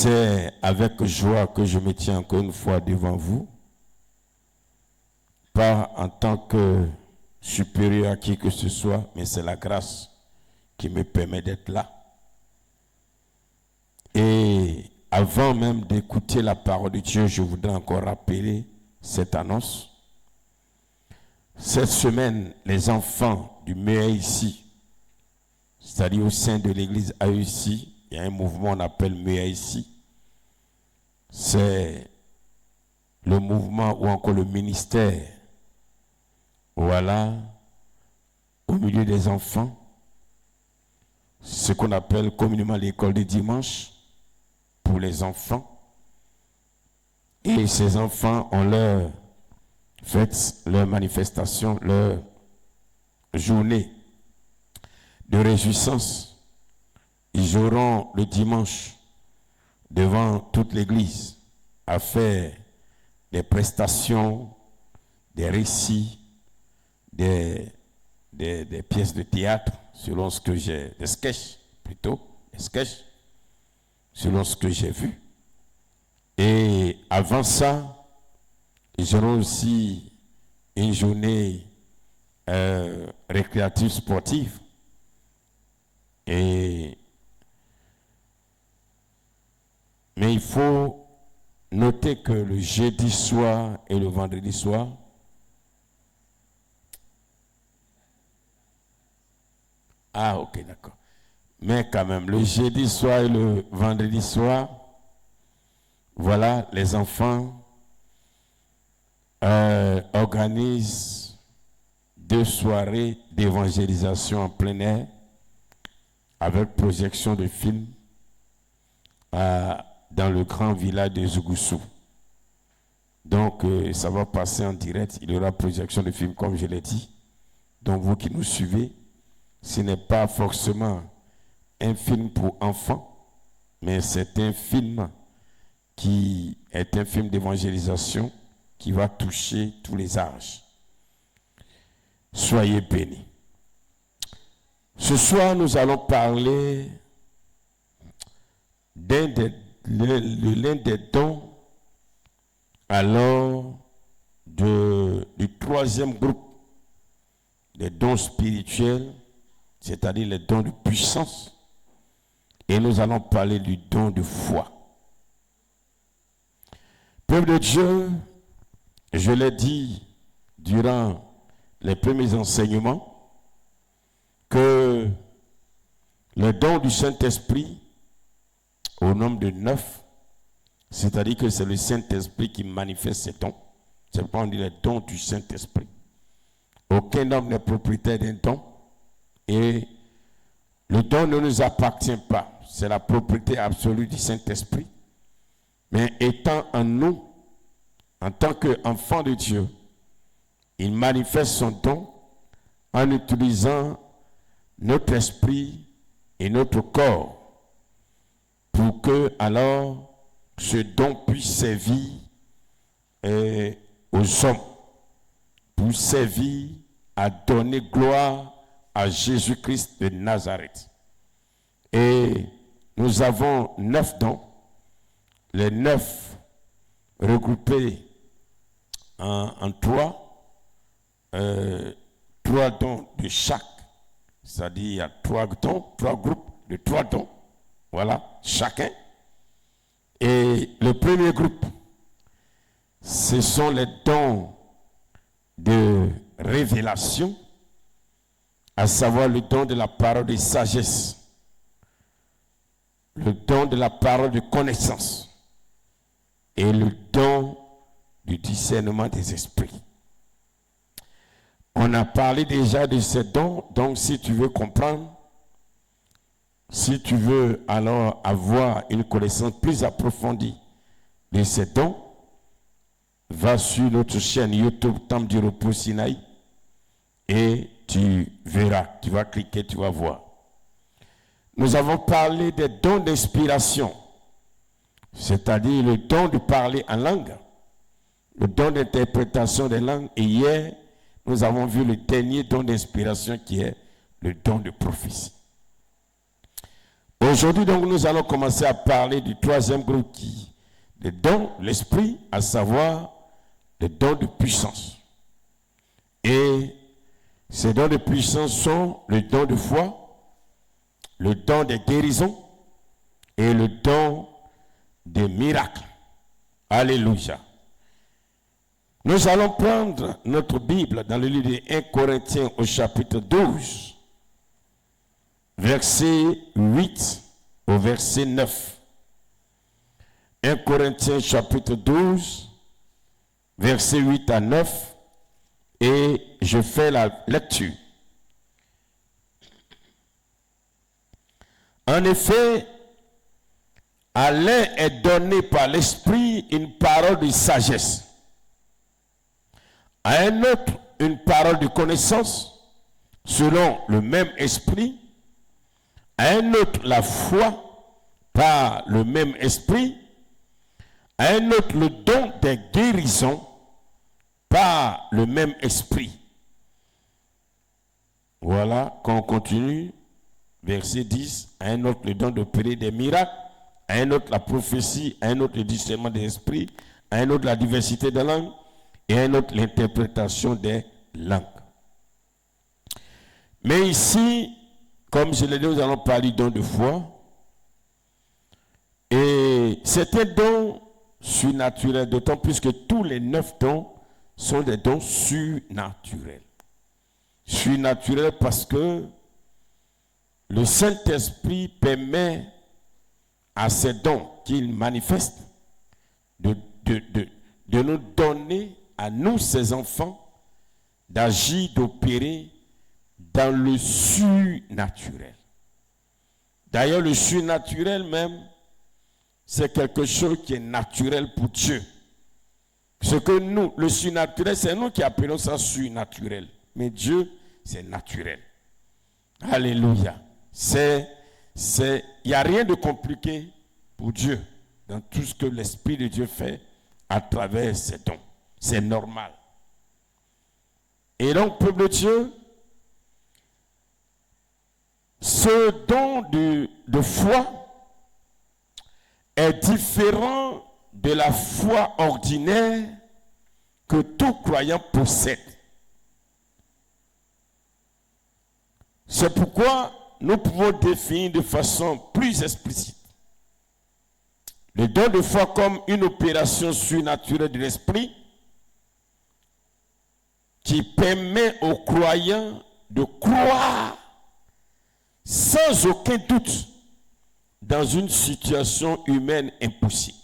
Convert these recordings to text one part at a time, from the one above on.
C'est avec joie que je me tiens encore une fois devant vous, pas en tant que supérieur à qui que ce soit, mais c'est la grâce qui me permet d'être là. Et avant même d'écouter la parole de Dieu, je voudrais encore rappeler cette annonce. Cette semaine, les enfants du meilleur ici, c'est-à-dire au sein de l'église AEC, il y a un mouvement qu'on appelle meilleur ici. C'est le mouvement ou encore le ministère, voilà, au milieu des enfants, ce qu'on appelle communément l'école de dimanche pour les enfants. Et ces enfants ont leur fête, leur manifestation, leur journée de réjouissance. Ils auront le dimanche devant toute l'église à faire des prestations, des récits, des pièces de théâtre, selon ce que j'ai, des sketchs plutôt, des sketchs, selon ce que j'ai vu. Et avant ça, ils auront aussi une journée récréative sportive. Mais il faut noter que le jeudi soir et le vendredi soir, ah ok, d'accord. Mais quand même, le jeudi soir et le vendredi soir, voilà, les enfants organisent 2 soirées d'évangélisation en plein air avec projection de films dans le grand village de Zougoussou. Donc, ça va passer en direct. Il y aura projection de films, comme je l'ai dit. Donc, vous qui nous suivez, ce n'est pas forcément un film pour enfants, mais c'est un film qui est un film d'évangélisation qui va toucher tous les âges. Soyez bénis. Ce soir, nous allons parler de l'un des dons alors du troisième groupe des dons spirituels, c'est-à-dire les dons de puissance, et nous allons parler du don de foi. Peuple de Dieu, je l'ai dit durant les premiers enseignements, que le don du Saint-Esprit, au nombre de 9, c'est-à-dire que c'est le Saint-Esprit qui manifeste ces dons. C'est pourquoi on dit les dons du Saint-Esprit. Aucun homme n'est propriétaire d'un don et le don ne nous appartient pas. C'est la propriété absolue du Saint-Esprit. Mais étant en nous, en tant qu'enfant de Dieu, il manifeste son don en utilisant notre esprit et notre corps pour que alors ce don puisse servir aux hommes, pour servir à donner gloire à Jésus-Christ de Nazareth. Et nous avons 9 dons, les 9 regroupés en 3, 3 dons de chaque. C'est-à-dire il y a 3 dons, 3 groupes de 3 dons. Voilà, chacun. Et le premier groupe, ce sont les dons de révélation, à savoir le don de la parole de sagesse, le don de la parole de connaissance et le don du discernement des esprits. On a parlé déjà de ces dons, donc si tu veux comprendre, si tu veux alors avoir une connaissance plus approfondie de ces dons, va sur notre chaîne YouTube Temple du Repos Sinaï et tu verras, tu vas cliquer, tu vas voir. Nous avons parlé des dons d'inspiration, c'est-à-dire le don de parler en langue, le don d'interprétation des langues, et hier, nous avons vu le dernier don d'inspiration qui est le don de prophétie. Aujourd'hui, donc, nous allons commencer à parler du troisième groupe des dons de l'esprit, à savoir les dons de puissance. Et ces dons de puissance sont le don de foi, le don des guérisons et le don des miracles. Alléluia. Nous allons prendre notre Bible dans le livre de 1 Corinthiens au chapitre 12, verset 8 au verset 9. 1 Corinthiens chapitre 12, verset 8 à 9, et je fais la lecture. En effet, à l'un est donné par l'Esprit une parole de sagesse, à un autre une parole de connaissance, selon le même Esprit, à un autre la foi par le même Esprit, à un autre le don des guérisons par le même Esprit. Voilà, quand on continue, verset 10, à un autre le don d'opérer des miracles, à un autre la prophétie, à un autre le discernement des esprits, à un autre la diversité des langues, et à un autre l'interprétation des langues. Mais ici, comme je l'ai dit, nous allons parler don de foi. Et c'est un don surnaturel, d'autant plus que tous les 9 dons sont des dons surnaturels. Surnaturels parce que le Saint-Esprit permet à ces dons qu'il manifeste de nous donner à nous, ses enfants, d'agir, d'opérer dans le surnaturel. D'ailleurs, le surnaturel même, c'est quelque chose qui est naturel pour Dieu. Ce que nous, le surnaturel, c'est nous qui appelons ça surnaturel. Mais Dieu, c'est naturel. Alléluia. Il n'y a rien de compliqué pour Dieu dans tout ce que l'Esprit de Dieu fait à travers ses dons. C'est normal. Et donc, peuple de Dieu, ce don de foi est différent de la foi ordinaire que tout croyant possède. C'est pourquoi nous pouvons définir de façon plus explicite le don de foi comme une opération surnaturelle de l'esprit qui permet aux croyants de croire sans aucun doute dans une situation humaine impossible.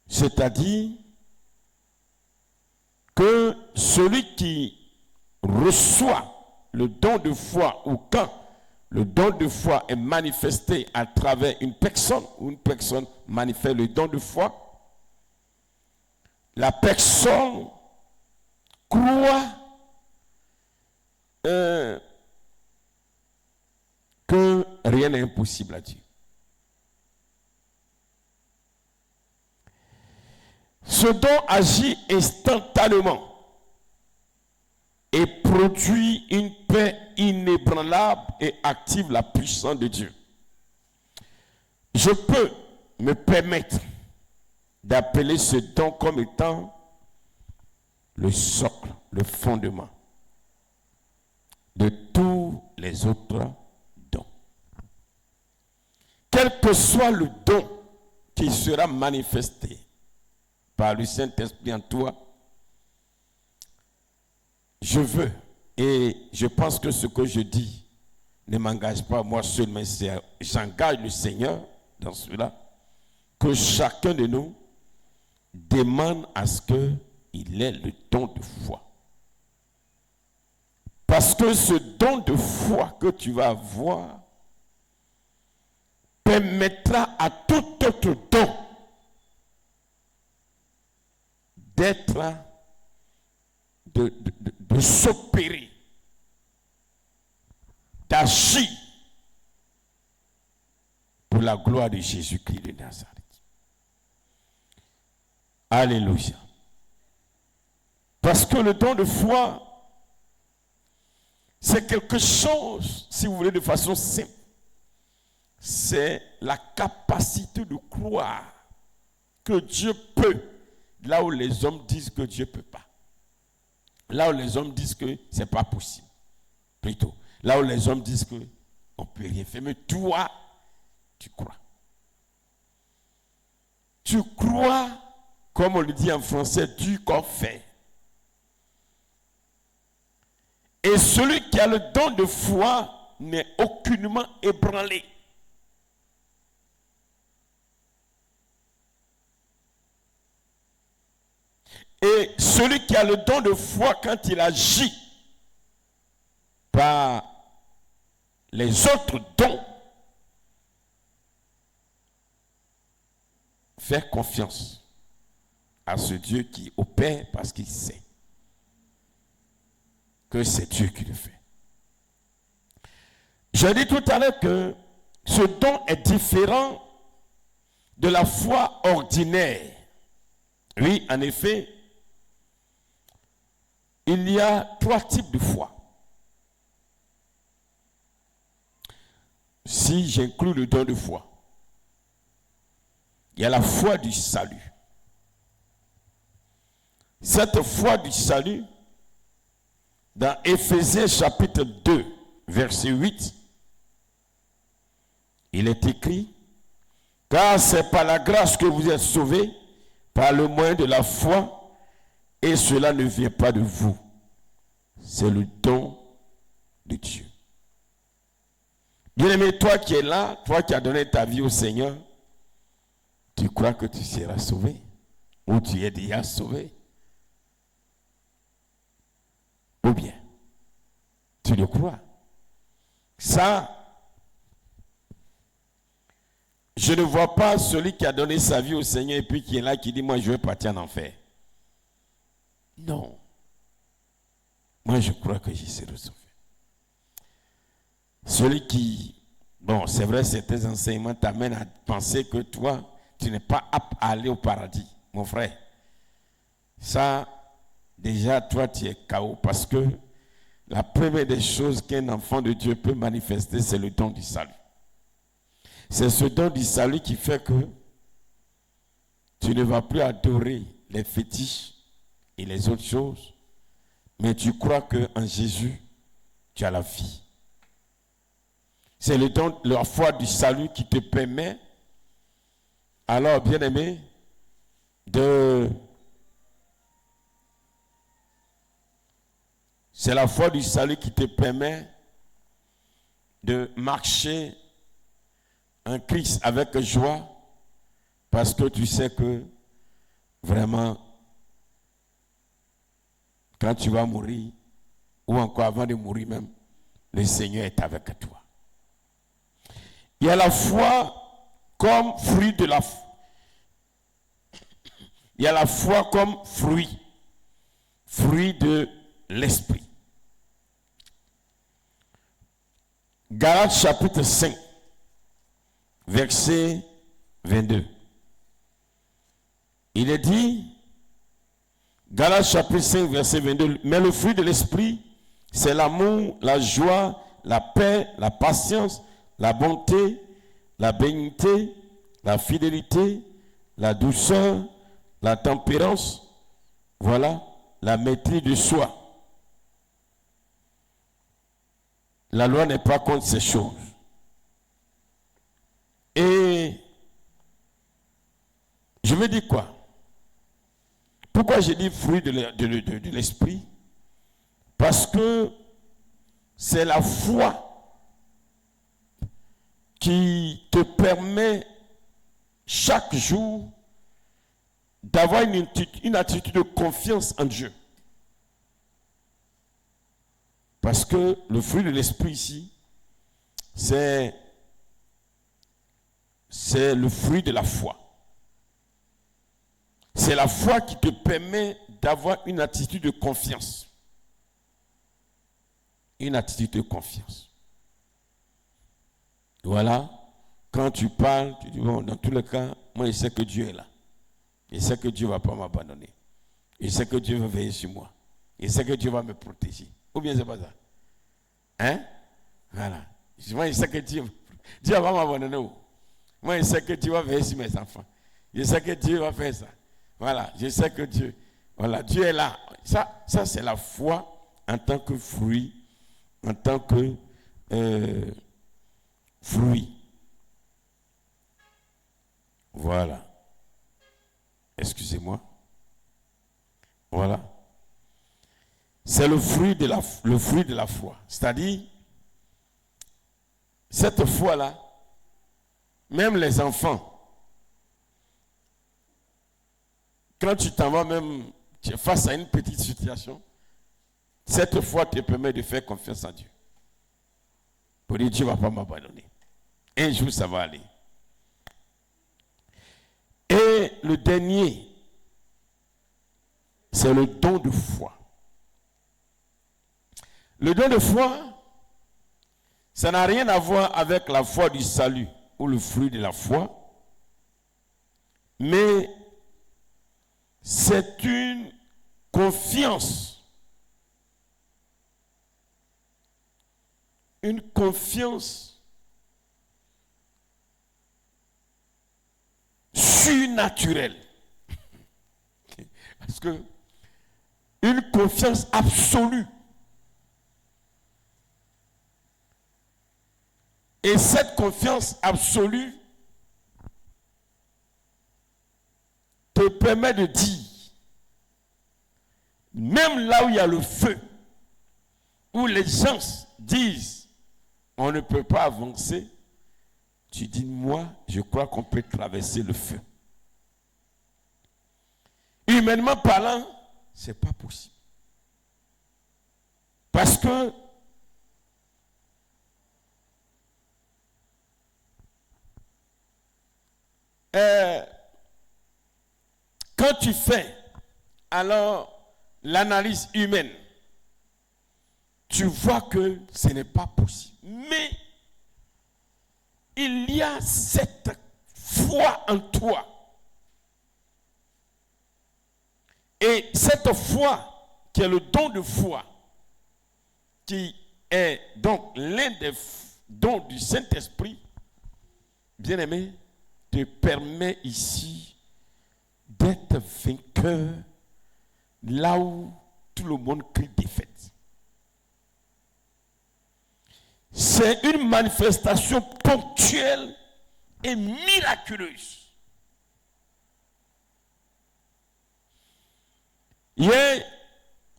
C'est-à-dire que celui qui reçoit le don de foi, ou quand le don de foi est manifesté à travers une personne, ou une personne manifeste le don de foi, la personne croit que rien n'est impossible à Dieu. Ce don agit instantanément et produit une paix inébranlable et active la puissance de Dieu. Je peux me permettre d'appeler ce don comme étant le socle, le fondement de tous les autres dons. Quel que soit le don qui sera manifesté par le Saint-Esprit en toi, je veux, et je pense que ce que je dis ne m'engage pas moi seul, mais j'engage le Seigneur dans cela, que chacun de nous demande à ce qu'il ait le don de foi. Parce que ce don de foi que tu vas avoir permettra à tout autre don d'être, de s'opérer, d'agir pour la gloire de Jésus-Christ de Nazareth. Alléluia. Parce que le don de foi, c'est quelque chose, si vous voulez, de façon simple. C'est la capacité de croire que Dieu peut, là où les hommes disent que Dieu ne peut pas. Là où les hommes disent que ce n'est pas possible. Plutôt. Là où les hommes disent qu'on ne peut rien faire. Mais toi, tu crois. Tu crois, comme on le dit en français, du corps fait. Et celui qui a le don de foi n'est aucunement ébranlé. Et celui qui a le don de foi, quand il agit par les autres dons, fait confiance à ce Dieu qui opère parce qu'il sait que c'est Dieu qui le fait. J'ai dit tout à l'heure que ce don est différent de la foi ordinaire. Oui, en effet, il y a 3 types de foi. Si j'inclus le don de foi, il y a la foi du salut. Cette foi du salut, dans Éphésiens chapitre 2, verset 8, il est écrit, « Car c'est par la grâce que vous êtes sauvés, par le moyen de la foi, et cela ne vient pas de vous. C'est le don de Dieu. » Bien-aimé, toi qui es là, toi qui as donné ta vie au Seigneur, tu crois que tu seras sauvé ou tu es déjà sauvé? Ou bien, tu le crois? Ça, je ne vois pas celui qui a donné sa vie au Seigneur et puis qui est là, qui dit, moi je vais partir en enfer. Non. Moi je crois que je serai sauvé. Celui qui, bon, c'est vrai, certains enseignements t'amènent à penser que toi, tu n'es pas apte à aller au paradis, mon frère. Ça, déjà, toi, tu es KO parce que la première des choses qu'un enfant de Dieu peut manifester, c'est le don du salut. C'est ce don du salut qui fait que tu ne vas plus adorer les fétiches et les autres choses, mais tu crois qu'en Jésus, tu as la vie. C'est le don, la foi du salut qui te permet, alors, bien-aimé, c'est la foi du salut qui te permet de marcher en Christ avec joie, parce que tu sais que vraiment, quand tu vas mourir, ou encore avant de mourir même, le Seigneur est avec toi. Il y a la foi comme fruit de la foi. Il y a la foi comme fruit de l'esprit. Galates chapitre 5, verset 22. Il est dit, Galates chapitre 5, verset 22, mais le fruit de l'esprit, c'est l'amour, la joie, la paix, la patience, la bonté, la bénignité, la fidélité, la douceur, la tempérance, voilà, la maîtrise de soi. La loi n'est pas contre ces choses. Et je me dis quoi? Pourquoi j'ai dit fruit de l'esprit? Parce que c'est la foi qui te permet chaque jour d'avoir une attitude de confiance en Dieu. Parce que le fruit de l'esprit ici, c'est le fruit de la foi. C'est la foi qui te permet d'avoir une attitude de confiance. Une attitude de confiance. Voilà, quand tu parles, tu dis, bon, dans tous les cas, moi je sais que Dieu est là. Je sais que Dieu ne va pas m'abandonner. Je sais que Dieu va veiller sur moi. Je sais que Dieu va me protéger. Ou bien c'est pas ça? Hein? Voilà. Moi, je sais que Dieu va m'abandonner. Moi, je sais que Dieu va veiller sur mes enfants. Je sais que Dieu va faire ça. Voilà. Je sais que Dieu est là. Ça c'est la foi en tant que fruit, en tant que fruit. Voilà. Excusez-moi. Voilà. C'est le fruit de la foi. C'est-à-dire, cette foi-là, même les enfants, quand tu t'en vas même face à une petite situation, cette foi te permet de faire confiance en Dieu. Pour dire, Dieu ne va pas m'abandonner. Un jour, ça va aller. Et le dernier, c'est le don de foi. Le don de foi, ça n'a rien à voir avec la foi du salut ou le fruit de la foi, mais c'est une confiance. Une confiance surnaturelle. Parce que une confiance absolue. Et cette confiance absolue te permet de dire, même là où il y a le feu, où les gens disent, on ne peut pas avancer, tu dis, moi, je crois qu'on peut traverser le feu. Humainement parlant, ce n'est pas possible. Parce que quand tu fais alors l'analyse humaine, tu vois que ce n'est pas possible. Mais il y a cette foi en toi. Et cette foi, qui est le don de foi, qui est donc l'un des dons du Saint-Esprit, bien aimé, te permet ici d'être vainqueur là où tout le monde crie défaite. C'est une manifestation ponctuelle et miraculeuse. Hier,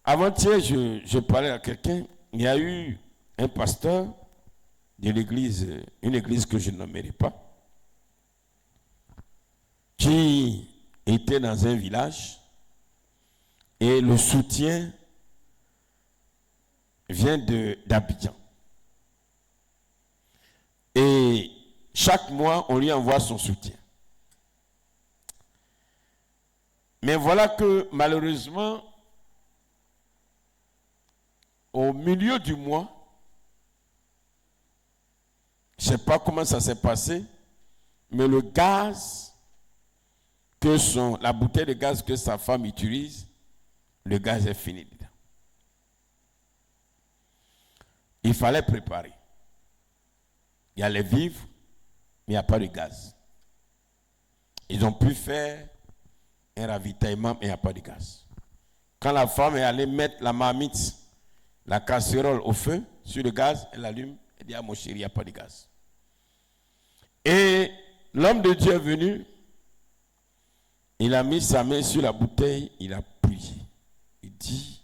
avant-hier, je parlais à quelqu'un. Il y a eu un pasteur de l'église, une église que je ne nommerai pas, qui était dans un village et le soutien vient d'Abidjan. Et chaque mois, on lui envoie son soutien. Mais voilà que malheureusement, au milieu du mois, je ne sais pas comment ça s'est passé, mais le gaz, la bouteille de gaz que sa femme utilise, le gaz est fini dedans. Il fallait préparer. Il y a les vivres, mais il n'y a pas de gaz. Ils ont pu faire un ravitaillement, mais il n'y a pas de gaz. Quand la femme est allée mettre la marmite, la casserole au feu, sur le gaz, elle allume, elle dit, ah mon chéri, il n'y a pas de gaz. Et l'homme de Dieu est venu, il a mis sa main sur la bouteille, il a prié. Il dit,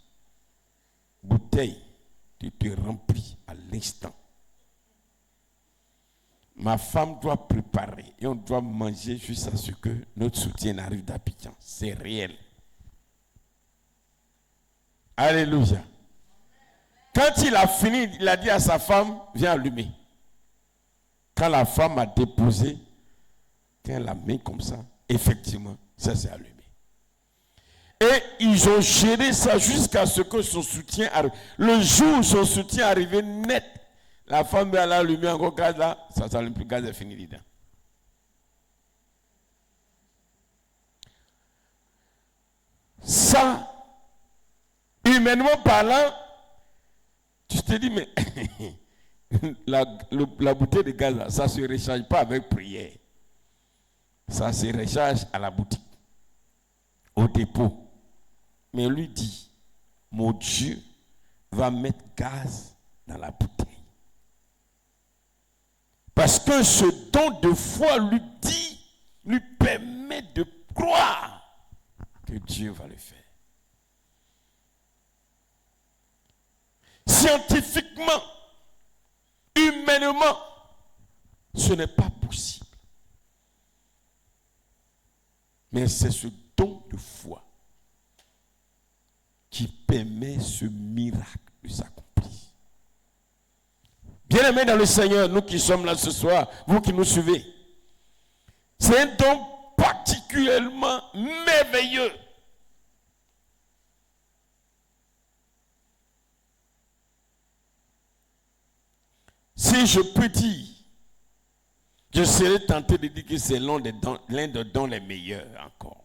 bouteille, tu te remplis à l'instant. Ma femme doit préparer et on doit manger jusqu'à ce que notre soutien arrive d'Abidjan. C'est réel. Alléluia. Quand il a fini, il a dit à sa femme, viens allumer. Quand la femme a déposé, quand elle a mis comme ça, effectivement, ça s'est allumé. Et ils ont géré ça jusqu'à ce que son soutien arrive. Le jour où son soutien arrivait net, la femme elle a allumé encore gaz là, ça s'allume plus, le gaz est fini dedans. Ça, humainement parlant, Tu te dis, mais la bouteille de gaz, là, ça ne se recharge pas avec prière. Ça se recharge à la boutique, au dépôt. Mais lui dit, mon Dieu va mettre gaz dans la bouteille. Parce que ce don de foi lui permet de croire que Dieu va le faire. Scientifiquement, humainement, ce n'est pas possible. Mais c'est ce don de foi qui permet ce miracle de s'accomplir. Bien-aimés dans le Seigneur, nous qui sommes là ce soir, vous qui nous suivez, c'est un don particulièrement merveilleux. Si je peux dire, je serais tenté de dire que c'est l'un des dons les meilleurs encore.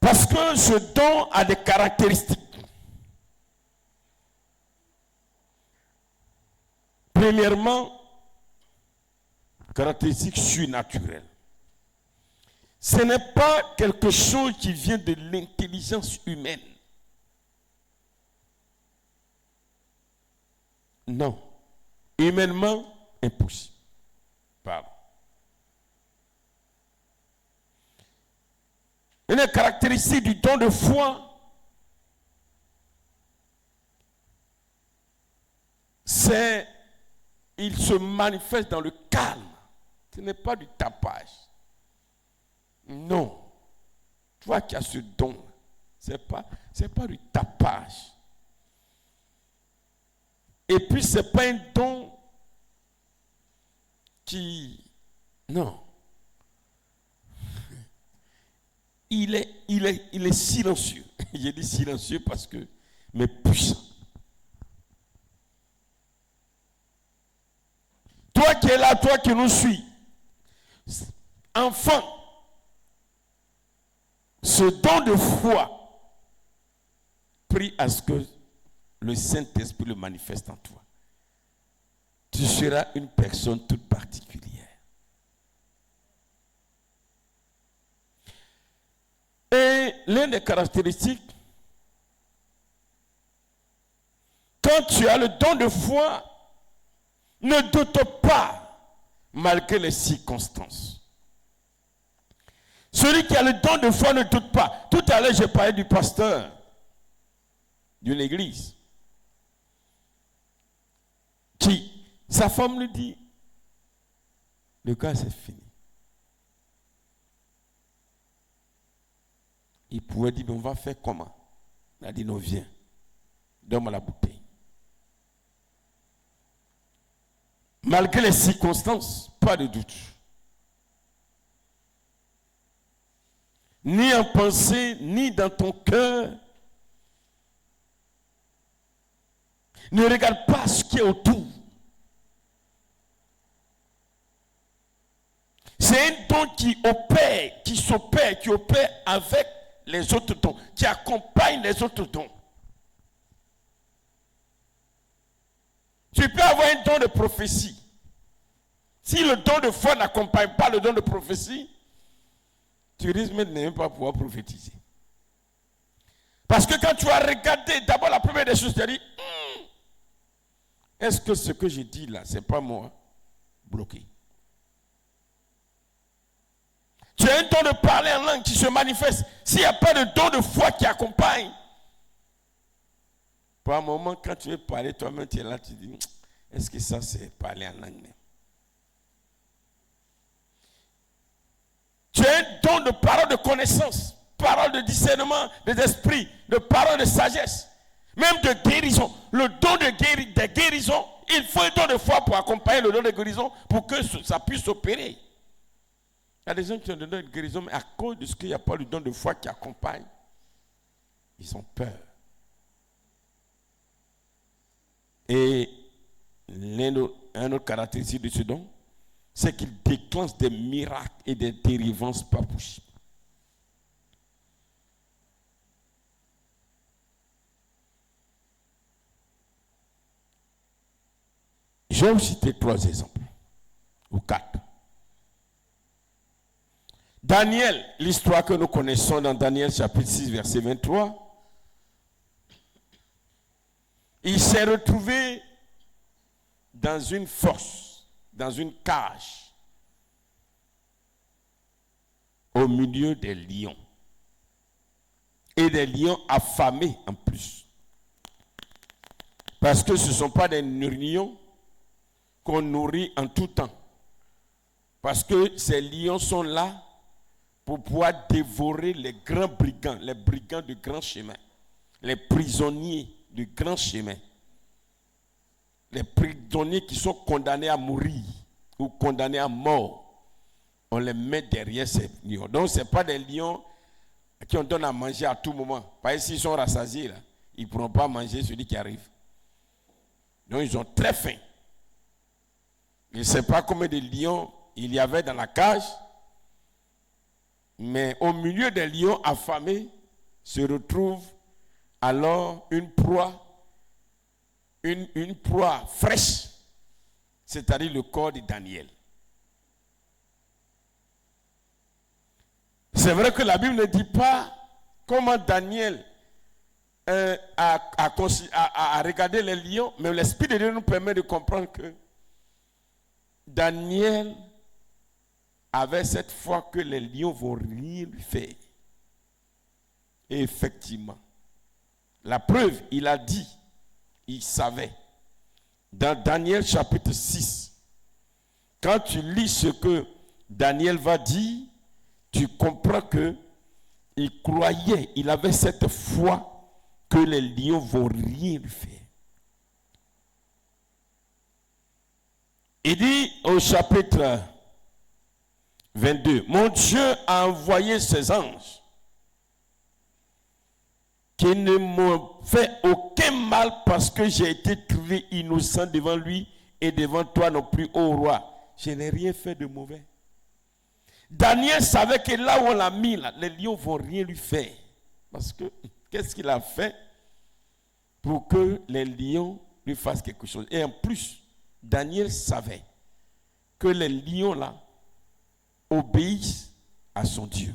Parce que ce don a des caractéristiques. Premièrement, caractéristiques surnaturelles. Ce n'est pas quelque chose qui vient de l'intelligence humaine. Non. Humainement, impossible. Pardon. Une caractéristique du don de foi, c'est il se manifeste dans le calme. Ce n'est pas du tapage. Non. Toi qui as ce don, ce n'est pas du tapage. Et puis, ce n'est pas un don qui... Non. Il est silencieux. J'ai dit silencieux parce que... Mais puissant. Toi qui es là, toi qui nous suis, enfant, ce don de foi, prie à ce que le Saint-Esprit le manifeste en toi. Tu seras une personne toute particulière. Et l'une des caractéristiques, quand tu as le don de foi, ne doute pas malgré les circonstances. Celui qui a le don de foi ne doute pas. Tout à l'heure, j'ai parlé du pasteur d'une église qui, sa femme lui dit, le cas c'est fini. Il pouvait dire, mais on va faire comment? Il a dit, non, viens, donne-moi la bouteille. Malgré les circonstances, pas de doute. Ni en pensée, ni dans ton cœur. Ne regarde pas ce qui est autour. C'est un don qui opère, qui opère avec les autres dons, qui accompagne les autres dons. Tu peux avoir un don de prophétie. Si le don de foi n'accompagne pas le don de prophétie, tu risques même de ne pas pouvoir prophétiser. Parce que quand tu as regardé, d'abord la première des choses, tu as dit, est-ce que ce que je dis là, c'est pas moi bloqué? Tu as un don de parler en langue qui se manifeste. S'il n'y a pas de don de foi qui accompagne, par un moment, quand tu veux parler, toi-même, tu es là, tu dis, est-ce que ça, c'est parler en langue même? Tu as un don de parole de connaissance, parole de discernement des esprits, de parole de sagesse, même de guérison. Le don de guérison, il faut un don de foi pour accompagner le don de guérison pour que ça puisse opérer. Il y a des gens qui ont le don de guérison, mais à cause de ce qu'il n'y a pas le don de foi qui accompagne, ils ont peur. Et un autre caractéristique de ce don, c'est qu'il déclenche des miracles et des délivrances pas possibles. Je vais vous citer 3 exemples, ou 4. Daniel, l'histoire que nous connaissons dans Daniel chapitre 6, verset 23, il s'est retrouvé dans une fosse, dans une cage, au milieu des lions. Et des lions affamés en plus. Parce que ce ne sont pas des lions qu'on nourrit en tout temps. Parce que ces lions sont là pour pouvoir dévorer les grands brigands, les brigands du grand chemin, les prisonniers du grand chemin, les prisonniers qui sont condamnés à mourir ou condamnés à mort. On les met derrière ces lions. Donc ce n'est pas des lions qui on donne à manger à tout moment. Parce que s'ils sont rassasiés, là, ils ne pourront pas manger celui qui arrive. Donc ils ont très faim. Je ne sais pas combien de lions il y avait dans la cage, mais au milieu des lions affamés se retrouve alors une proie fraîche, c'est-à-dire le corps de Daniel. C'est vrai que la Bible ne dit pas comment Daniel a regardé les lions, mais l'Esprit de Dieu nous permet de comprendre que Daniel avait cette foi que les lions vont rien lui faire. Et effectivement, la preuve, il a dit, il savait. Dans Daniel chapitre 6, quand tu lis ce que Daniel va dire, tu comprends que il croyait, il avait cette foi que les lions vont rien lui faire. Il dit au chapitre 22, mon Dieu a envoyé ses anges qui ne m'ont fait aucun mal parce que j'ai été trouvé innocent devant lui et devant toi non plus, ô roi. Je n'ai rien fait de mauvais. Daniel savait que là où on l'a mis, là, les lions ne vont rien lui faire. Parce que, qu'est-ce qu'il a fait pour que les lions lui fassent quelque chose? Et en plus, Daniel savait que les lions là obéissent à son Dieu.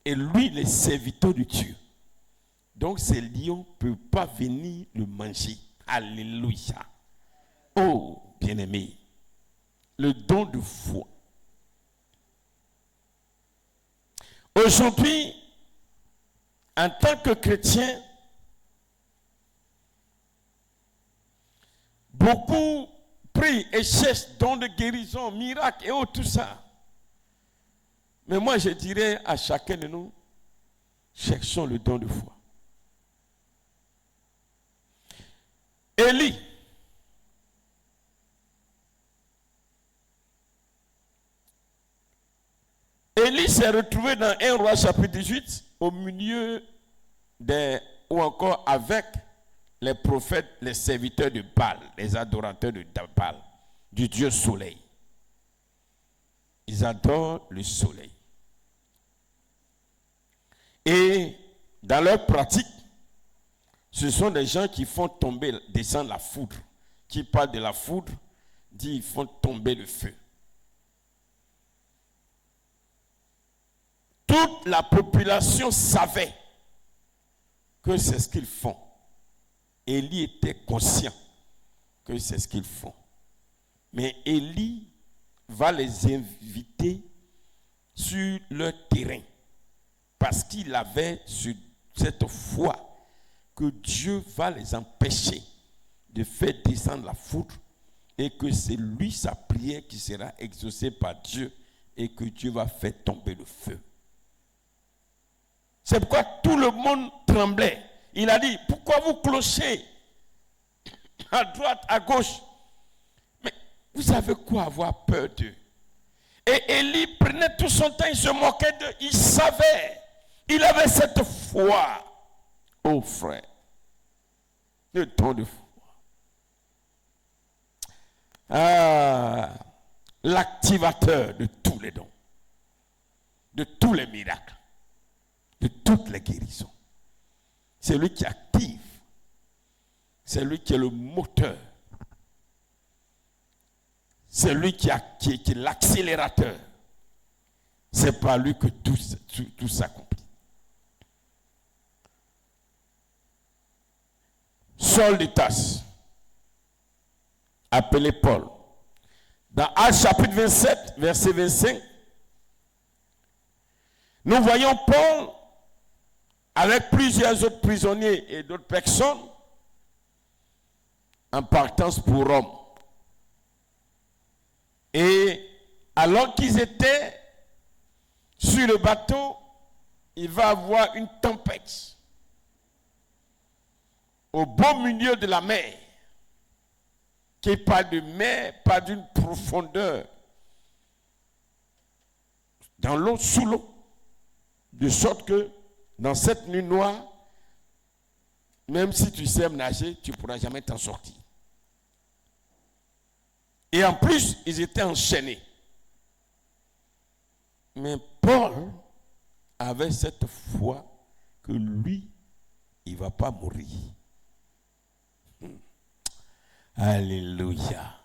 Et lui, les serviteurs de Dieu. Donc ces lions ne peuvent pas venir le manger. Alléluia. Oh, bien-aimé, le don de foi. Aujourd'hui, en tant que chrétien, beaucoup prient et cherchent dons de guérison, miracles et autres, tout ça. Mais moi, je dirais à chacun de nous, cherchons le don de foi. Élie s'est retrouvé dans 1 Roi chapitre 18 au milieu ou encore avec les prophètes, les serviteurs de Baal, les adorateurs de Baal, du Dieu soleil. Ils adorent le soleil. Et dans leur pratique, ce sont des gens qui font descendre la foudre. Qui parlent de la foudre, dit ils font tomber le feu. Toute la population savait que c'est ce qu'ils font. Élie était conscient que c'est ce qu'ils font. Mais Élie va les inviter sur leur terrain parce qu'il avait cette foi que Dieu va les empêcher de faire descendre la foudre et que c'est lui, sa prière, qui sera exaucée par Dieu et que Dieu va faire tomber le feu. C'est pourquoi tout le monde tremblait. Il a dit, pourquoi vous clochez à droite, à gauche? Mais vous avez quoi avoir peur d'eux? Et Élie prenait tout son temps, il se moquait d'eux. Il savait, il avait cette foi. Oh frère, le don de foi. L'activateur de tous les dons, de tous les miracles, de toutes les guérisons. C'est lui qui active. C'est lui qui est le moteur. c'est lui qui est l'accélérateur. C'est par lui que tout s'accomplit. Saul de Tarse, appelé Paul. Dans Actes chapitre 27, verset 25, nous voyons Paul avec plusieurs autres prisonniers et d'autres personnes en partance pour Rome. Et alors qu'ils étaient sur le bateau, il va y avoir une tempête au beau milieu de la mer, qui n'est pas de mer, pas d'une profondeur, dans l'eau, sous l'eau, de sorte que dans cette nuit noire, même si tu sais nager, tu ne pourras jamais t'en sortir. Et en plus, ils étaient enchaînés. Mais Paul avait cette foi que lui, il ne va pas mourir. Alléluia.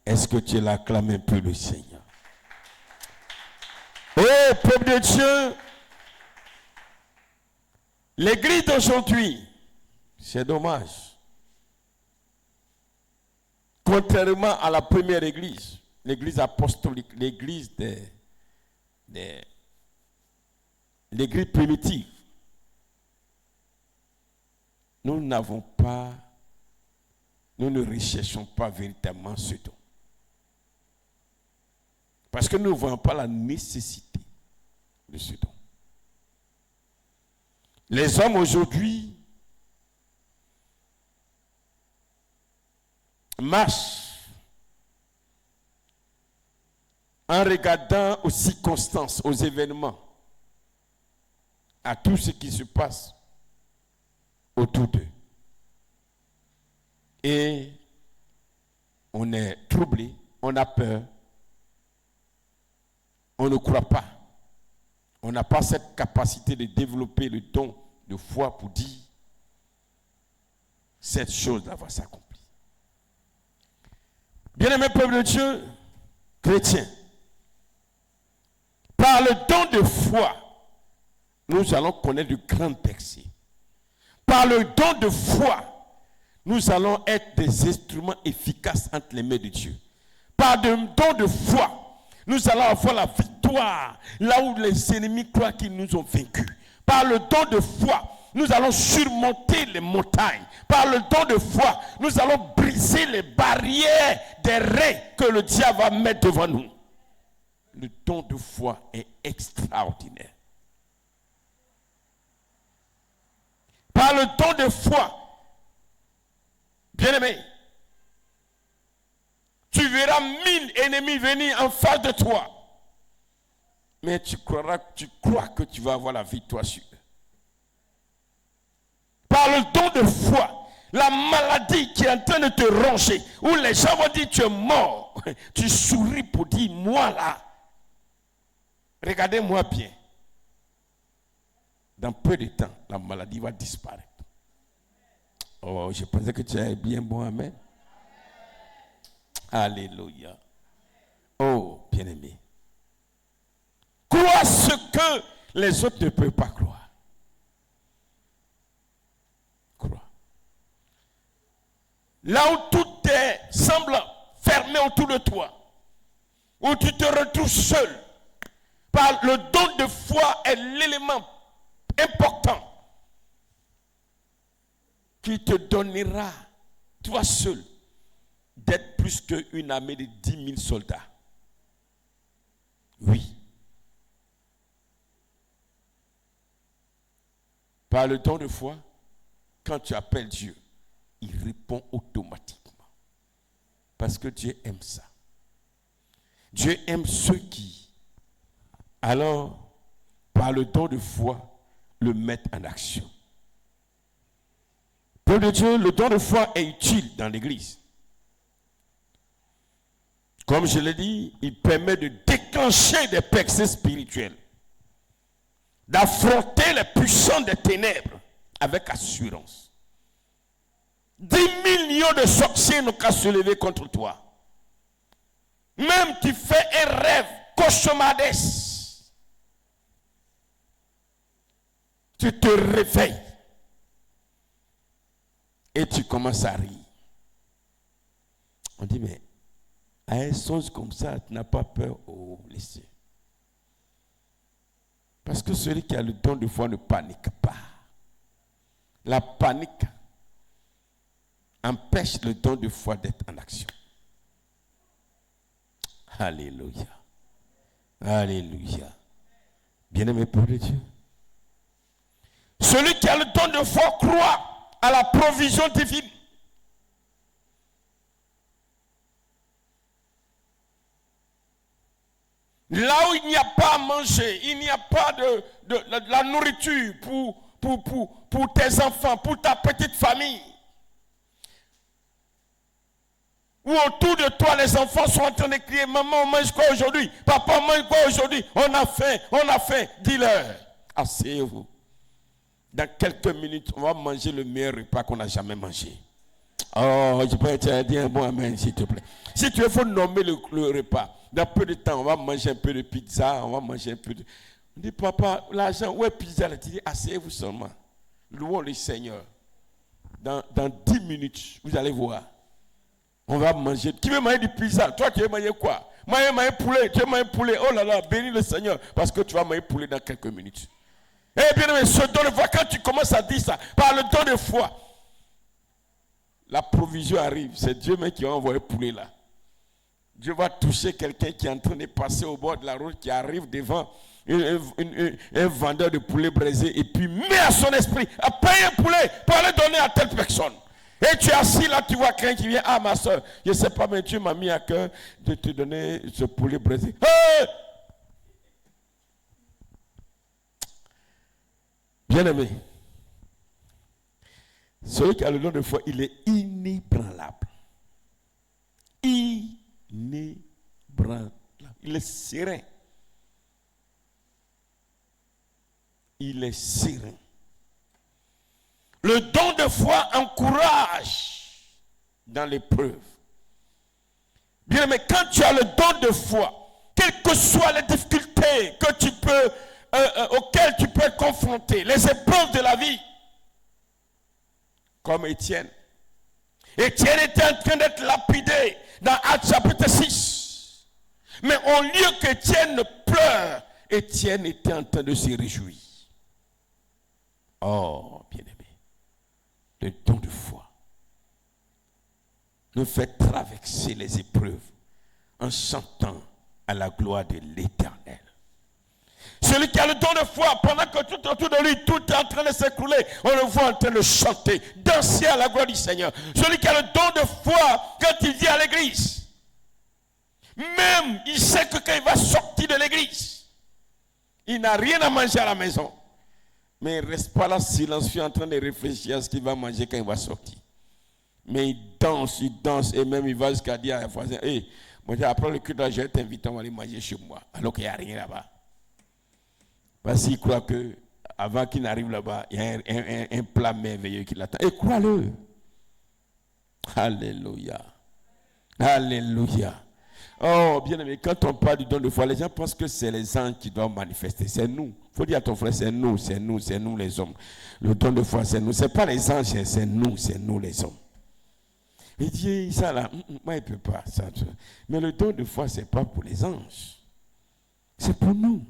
Est-ce que tu l'acclames un peu le Seigneur? Oh, peuple de Dieu, l'église d'aujourd'hui, c'est dommage. Contrairement à la première église, l'église apostolique, l'église l'église primitive, nous ne recherchons pas véritablement ce don. Parce que nous ne voyons pas la nécessité de ce don. Les hommes aujourd'hui marchent en regardant aux circonstances, aux événements, à tout ce qui se passe autour d'eux. Et on est troublé, on a peur, on ne croit pas. On n'a pas cette capacité de développer le don de foi pour dire cette chose-là va s'accomplir. Bien-aimés peuple de Dieu, chrétiens, par le don de foi, nous allons connaître de grandes percées. Par le don de foi, nous allons être des instruments efficaces entre les mains de Dieu. Par le don de foi, nous allons avoir la victoire là où les ennemis croient qu'ils nous ont vaincus. Par le don de foi, nous allons surmonter les montagnes. Par le don de foi, nous allons briser les barrières des reins que le diable va mettre devant nous. Le don de foi est extraordinaire. Par le don de foi, bien-aimé, tu verras 1000 ennemis venir en face de toi. Mais tu crois que tu vas avoir la victoire sur eux. Par le don de foi, la maladie qui est en train de te ronger, où les gens vont dire tu es mort, tu souris pour dire moi là, regardez-moi bien. Dans peu de temps, la maladie va disparaître. Oh, je pensais que tu es bien bon, amen. Alléluia. Oh, bien-aimé. Crois ce que les autres ne peuvent pas croire. Crois. Là où tout semble fermé autour de toi, où tu te retrouves seul, par le don de foi est l'élément important qui te donnera, toi seul, d'être plus qu'une armée de 10 000 soldats. Oui. Par le don de foi, quand tu appelles Dieu, il répond automatiquement. Parce que Dieu aime ça. Dieu aime ceux qui, alors, par le don de foi, le mettent en action. Pour Dieu, le don de foi est utile dans l'Église. Comme je l'ai dit, il permet de déclencher des percées spirituelles, d'affronter les puissants des ténèbres avec assurance. 10 millions de sorciers n'ont qu'à se lever contre toi. Même tu fais un rêve cauchemardesque. Tu te réveilles. Et tu commences à rire. On dit, mais à un songe comme ça, tu n'as pas peur au lycée. Parce que celui qui a le don de foi ne panique pas. La panique empêche le don de foi d'être en action. Alléluia. Alléluia. Bien-aimé peuple de Dieu. Celui qui a le don de foi croit à la provision divine. Là où il n'y a pas à manger, il n'y a pas de la nourriture pour tes enfants, pour ta petite famille. Où autour de toi, les enfants sont en train de crier, maman, on mange quoi aujourd'hui? Papa, on mange quoi aujourd'hui? On a faim, dis-leur. Asseyez-vous. Dans quelques minutes, on va manger le meilleur repas qu'on n'a jamais mangé. Oh, je peux te dire un bon amen, s'il te plaît. Si tu veux, il faut nommer le repas. Dans peu de temps, on va manger un peu de pizza, on va manger un peu de... On dit, papa, l'argent, où est pizza? Tu dis, asseyez-vous seulement. Louons le Seigneur. Dans 10 minutes, vous allez voir. On va manger. Qui veut manger du pizza? Toi, tu veux manger quoi? Manger poulet. Tu veux manger poulet? Oh là là, bénis le Seigneur. Parce que tu vas manger poulet dans quelques minutes. Eh bien, mais ce don de foi, quand tu commences à dire ça, par le don de foi, la provision arrive. C'est Dieu même qui va envoyer poulet là. Dieu va toucher quelqu'un qui est en train de passer au bord de la route, qui arrive devant un vendeur de poulet braisé et puis met à son esprit à payer un poulet pour aller donner à telle personne. Et tu es assis là, tu vois quelqu'un qui vient, ah ma soeur, je ne sais pas, mais tu m'as mis à cœur de te donner ce poulet braisé. Hey! Bien-aimé, celui qui a le don de foi, il est inébranlable. Inébranlable. Il est serein. Il est serein. Le don de foi encourage dans l'épreuve. Bien, mais quand tu as le don de foi, quelles que soient les difficultés que tu peux, auxquelles tu peux être confronté, les épreuves de la vie, comme Étienne. Étienne était en train d'être lapidé dans Actes chapitre 6. Mais au lieu qu'Étienne ne pleure, Étienne était en train de se réjouir. Oh, bien-aimé, le don de foi nous fait traverser les épreuves en chantant à la gloire de l'Éternel. Celui qui a le don de foi, pendant que tout autour de lui, tout est en train de s'écrouler, on le voit en train de chanter, danser à la gloire du Seigneur. Celui qui a le don de foi, quand il vient à l'église, même il sait que quand il va sortir de l'église, il n'a rien à manger à la maison. Mais il ne reste pas là silencieux en train de réfléchir à ce qu'il va manger quand il va sortir. Mais il danse, et même il va jusqu'à dire à la voisin, hey, moi après le culte, je vais t'inviter, on va aller manger chez moi, alors qu'il n'y a rien là-bas. Parce qu'il croit qu'avant qu'il n'arrive là-bas, il y a un plat merveilleux qui l'attend. Et crois-le. Alléluia. Alléluia. Oh, bien aimé, quand on parle du don de foi, les gens pensent que c'est les anges qui doivent manifester. C'est nous. Il faut dire à ton frère, c'est nous les hommes. Le don de foi, c'est nous. Ce n'est pas les anges, c'est nous les hommes. Il dit ça là, moi il ne peut pas. Ça. Mais le don de foi, ce n'est pas pour les anges. C'est pour nous.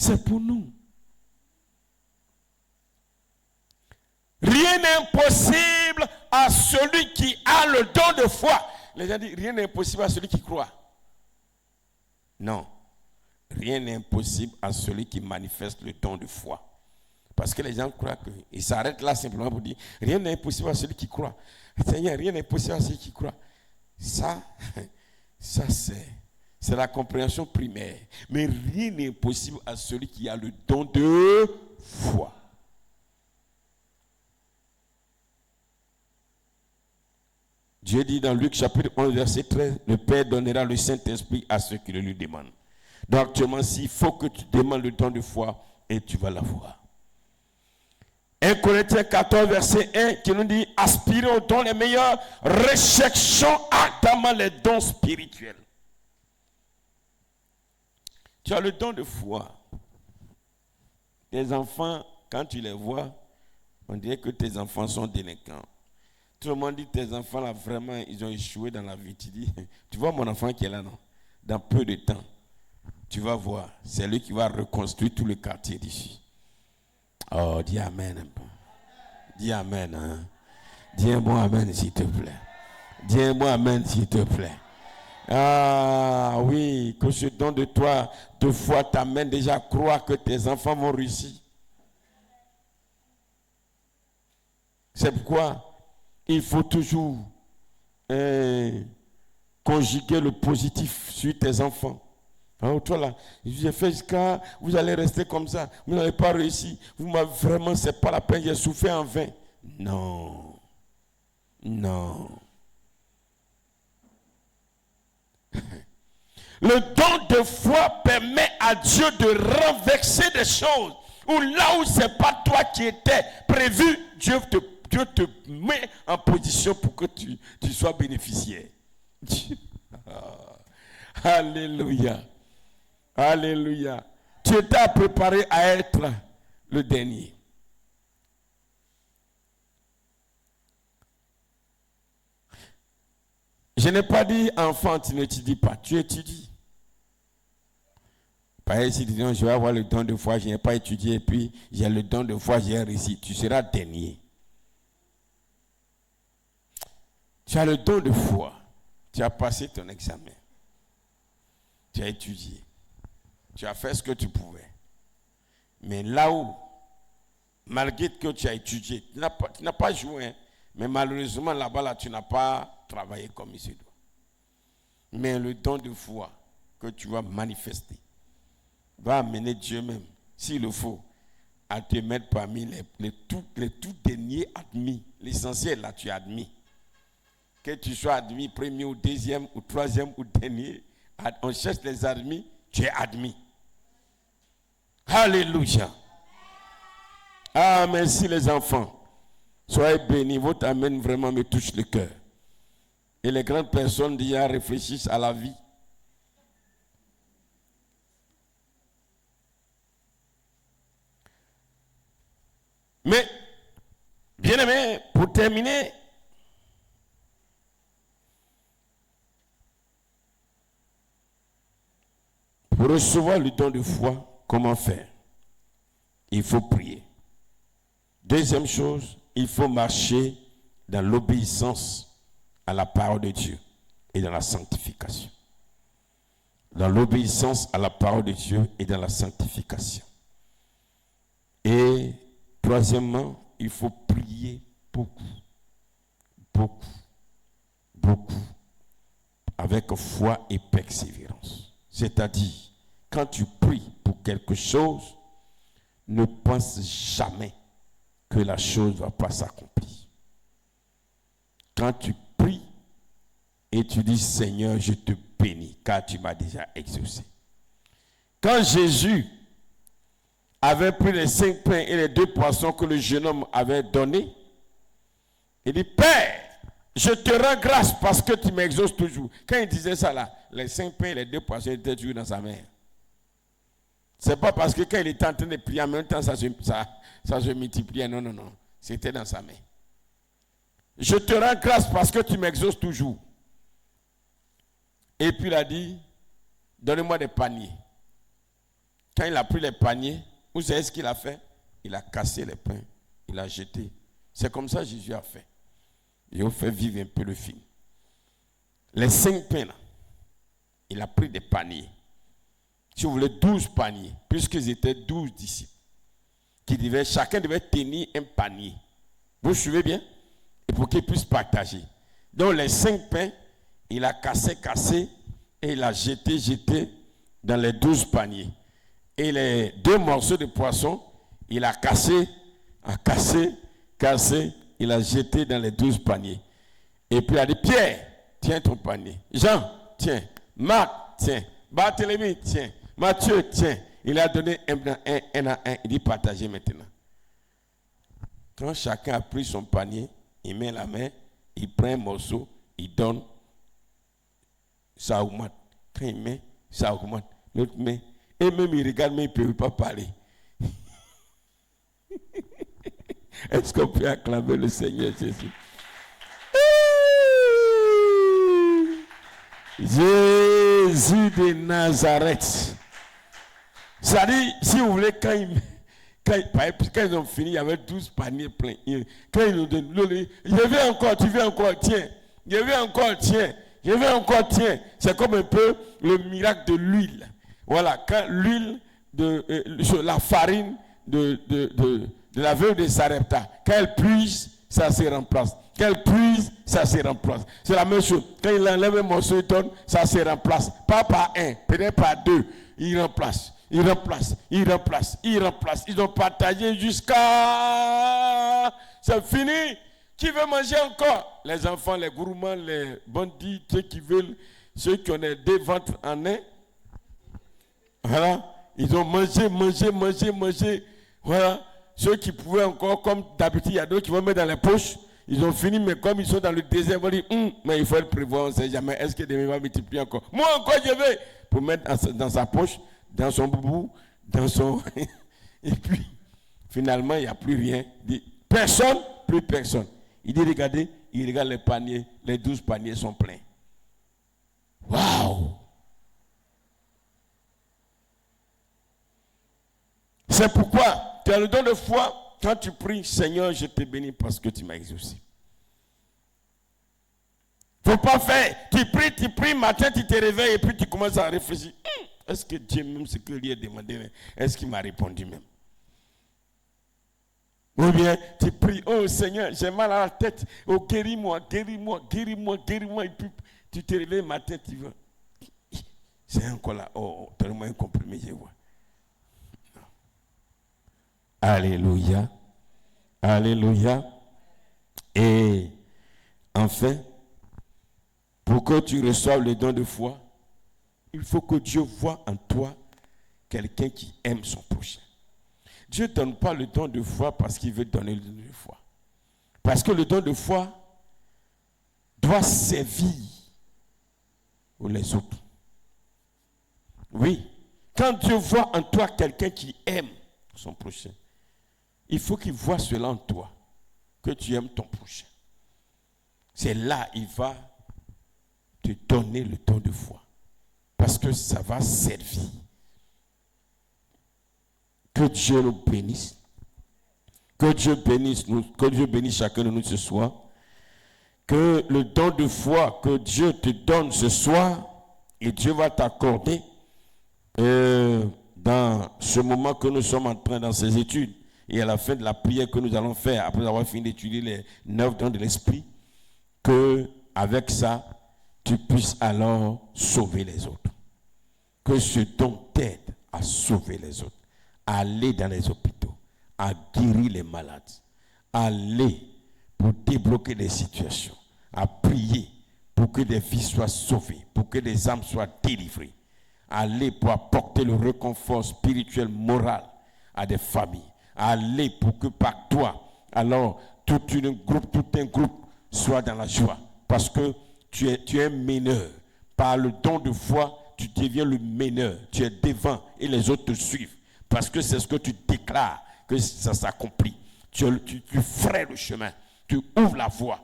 C'est pour nous. Rien n'est impossible à celui qui a le don de foi. Les gens disent, rien n'est impossible à celui qui croit. Non. Rien n'est impossible à celui qui manifeste le don de foi. Parce que les gens croient qu'ils s'arrêtent là simplement pour dire, rien n'est impossible à celui qui croit. Seigneur, rien n'est impossible à celui qui croit. Ça c'est la compréhension primaire. Mais rien n'est impossible à celui qui a le don de foi. Dieu dit dans Luc chapitre 11, verset 13, le Père donnera le Saint-Esprit à ceux qui le lui demandent. Donc actuellement, il faut que tu demandes le don de foi et tu vas l'avoir. 1 Corinthiens 14, verset 1, qui nous dit « Aspirons aux dons les meilleurs, recherchons ardemment les dons spirituels. » Tu as le don de foi. Tes enfants, quand tu les vois, on dirait que tes enfants sont délinquants. Tout le monde dit tes enfants là, vraiment, ils ont échoué dans la vie. Tu dis, tu vois mon enfant qui est là, non? Dans peu de temps, tu vas voir, c'est lui qui va reconstruire tout le quartier d'ici. Oh, dis amen un peu. Dis amen. Hein? Dis un bon amen s'il te plaît. Dis un bon amen s'il te plaît. Ah oui, que ce don de toi, de foi t'amène déjà à croire que tes enfants vont réussir. C'est pourquoi il faut toujours conjuguer le positif sur tes enfants. Alors toi là, j'ai fait jusqu'à, vous allez rester comme ça, vous n'avez pas réussi, vous m'avez vraiment, c'est pas la peine, j'ai souffert en vain. Non, non. Le don de foi permet à Dieu de renverser des choses, où là où c'est pas toi qui étais prévu, Dieu te met en position pour que tu sois bénéficiaire. Alléluia. Alléluia. Tu étais préparé à être le dernier. Je n'ai pas dit, enfant, tu n'étudies pas. Tu étudies. Pareil, si tu dis, je vais avoir le don de foi, je n'ai pas étudié, et puis j'ai le don de foi, j'ai réussi. Tu seras dernier. Tu as le don de foi. Tu as passé ton examen. Tu as étudié. Tu as fait ce que tu pouvais. Mais là où, malgré que tu as étudié, tu n'as pas joué, hein, mais malheureusement là-bas, là, tu n'as pas travaillé comme il se doit. Mais le don de foi que tu vas manifester va amener Dieu même, s'il le faut, à te mettre parmi les tout derniers admis. L'essentiel là, tu es admis. Que tu sois admis premier ou deuxième ou troisième ou dernier, on cherche les admis, tu es admis. Alléluia. Ah, merci les enfants. Soyez bénis, votre amen vraiment me touche le cœur. Et les grandes personnes d'hier réfléchissent à la vie. Mais, bien aimé, pour terminer, pour recevoir le don de foi, comment faire? Il faut prier. Deuxième chose, il faut marcher dans l'obéissance à la parole de Dieu et dans la sanctification. Dans l'obéissance à la parole de Dieu et dans la sanctification. Et troisièmement, il faut prier beaucoup, beaucoup, beaucoup, avec foi et persévérance. C'est-à-dire, quand tu pries pour quelque chose, ne pense jamais que la chose ne va pas s'accomplir. Quand tu pries et tu dis, Seigneur, je te bénis, car tu m'as déjà exaucé. Quand Jésus avait pris les 5 pains et les 2 poissons que le jeune homme avait donnés, il dit, Père, je te rends grâce parce que tu m'exauces toujours. Quand il disait ça là, les 5 pains et les 2 poissons étaient toujours dans sa main. C'est pas parce que quand il était en train de prier, en même temps ça se multipliait. Non, non, non. C'était dans sa main. Je te rends grâce parce que tu m'exauces toujours. Et puis il a dit, donnez-moi des paniers. Quand il a pris les paniers, vous savez ce qu'il a fait? Il a cassé les pains, il a jeté. C'est comme ça que Jésus a fait. Il a fait vivre un peu le film. Les 5 pains là, il a pris des paniers. Si vous voulez, 12 paniers, puisqu'ils étaient 12 disciples, chacun devait tenir un panier. Vous suivez bien? Et pour qu'ils puissent partager. Donc les 5 pains, il a cassé, et il a jeté dans les 12 paniers. Et les 2 morceaux de poisson, il a cassé, il a jeté dans les 12 paniers. Et puis il a dit, Pierre, tiens ton panier. Jean, tiens. Marc, tiens. Barthélemy, tiens. Matthieu, tiens. Il a donné un à un. Il dit, partagez maintenant. Quand chacun a pris son panier, il met la main, il prend un morceau, il donne, ça augmente. Quand il met, ça augmente. L'autre met, et même il regarde, mais il ne peut pas parler. Est-ce qu'on peut acclamer le Seigneur Jésus? Jésus de Nazareth. Ça dit, si vous voulez, quand ils ont fini, il y avait 12 paniers pleins. Quand ils nous donnent, je veux encore, tu veux encore, tiens. Je veux encore, tiens. Je veux encore, tiens. C'est comme un peu le miracle de l'huile. Voilà, quand l'huile, la farine de la veuve de Sarepta, quand elle puise, ça se remplace. Quand elle puise, ça se remplace. C'est la même chose. Quand il enlève un morceau, il donne, ça se remplace. Pas par un, peut-être par deux. Il remplace. Ils remplacent. Ils ont partagé jusqu'à... C'est fini. Qui veut manger encore? Les enfants, les gourmands, les bandits, ceux qui veulent, ceux qui ont des ventres en un. Voilà. Ils ont mangé. Voilà. Ceux qui pouvaient encore, comme d'habitude, il y a d'autres qui vont mettre dans les poches. Ils ont fini, mais comme ils sont dans le désert, ils vont dire, mais il faut le prévoir, on ne sait jamais. Est-ce que demain va multiplier encore? Moi encore, je vais. Pour mettre dans sa poche, dans son boubou, dans son... Et puis, finalement, il n'y a plus rien. Il dit, personne, plus personne. Il dit, regardez, il regarde les paniers, les 12 paniers sont pleins. Waouh! C'est pourquoi tu as le don de foi. Quand tu pries, Seigneur, je te bénis parce que tu m'as exaucé. Il ne faut pas faire. Tu pries, matin, tu te réveilles et puis tu commences à réfléchir. Est-ce que Dieu, même ce que lui a demandé, est-ce qu'il m'a répondu même? Ou bien tu pries, oh Seigneur, j'ai mal à la tête. Oh, guéris-moi. Et puis tu te réveilles matin, tu vas. C'est encore là. Oh, donne-moi un comprimé, je vois. Alléluia. Alléluia. Et enfin, pour que tu reçoives le don de foi, il faut que Dieu voie en toi quelqu'un qui aime son prochain. Dieu ne donne pas le don de foi parce qu'il veut donner le don de foi. Parce que le don de foi doit servir pour les autres. Oui. Quand Dieu voit en toi quelqu'un qui aime son prochain, il faut qu'il voie cela en toi, que tu aimes ton prochain. C'est là il va te donner le don de foi. Parce que ça va servir. Que Dieu nous bénisse. Que Dieu bénisse chacun de nous ce soir. Que le don de foi que Dieu te donne ce soir, et Dieu va t'accorder dans ce moment que nous sommes en train dans ces études, et à la fin de la prière que nous allons faire, après avoir fini d'étudier les 9 dons de l'esprit, que avec ça, tu puisses alors sauver les autres. Que ce don t'aide à sauver les autres, à aller dans les hôpitaux, à guérir les malades, à aller pour débloquer des situations, à prier pour que des vies soient sauvées, pour que des âmes soient délivrées, à aller pour apporter le réconfort spirituel, moral à des familles, à aller pour que par toi, alors tout un groupe soit dans la joie, parce que tu es un meneur. Par le don de foi, tu deviens le meneur. Tu es devant et les autres te suivent. Parce que c'est ce que tu déclares que ça s'accomplit. Tu frayes le chemin. Tu ouvres la voie.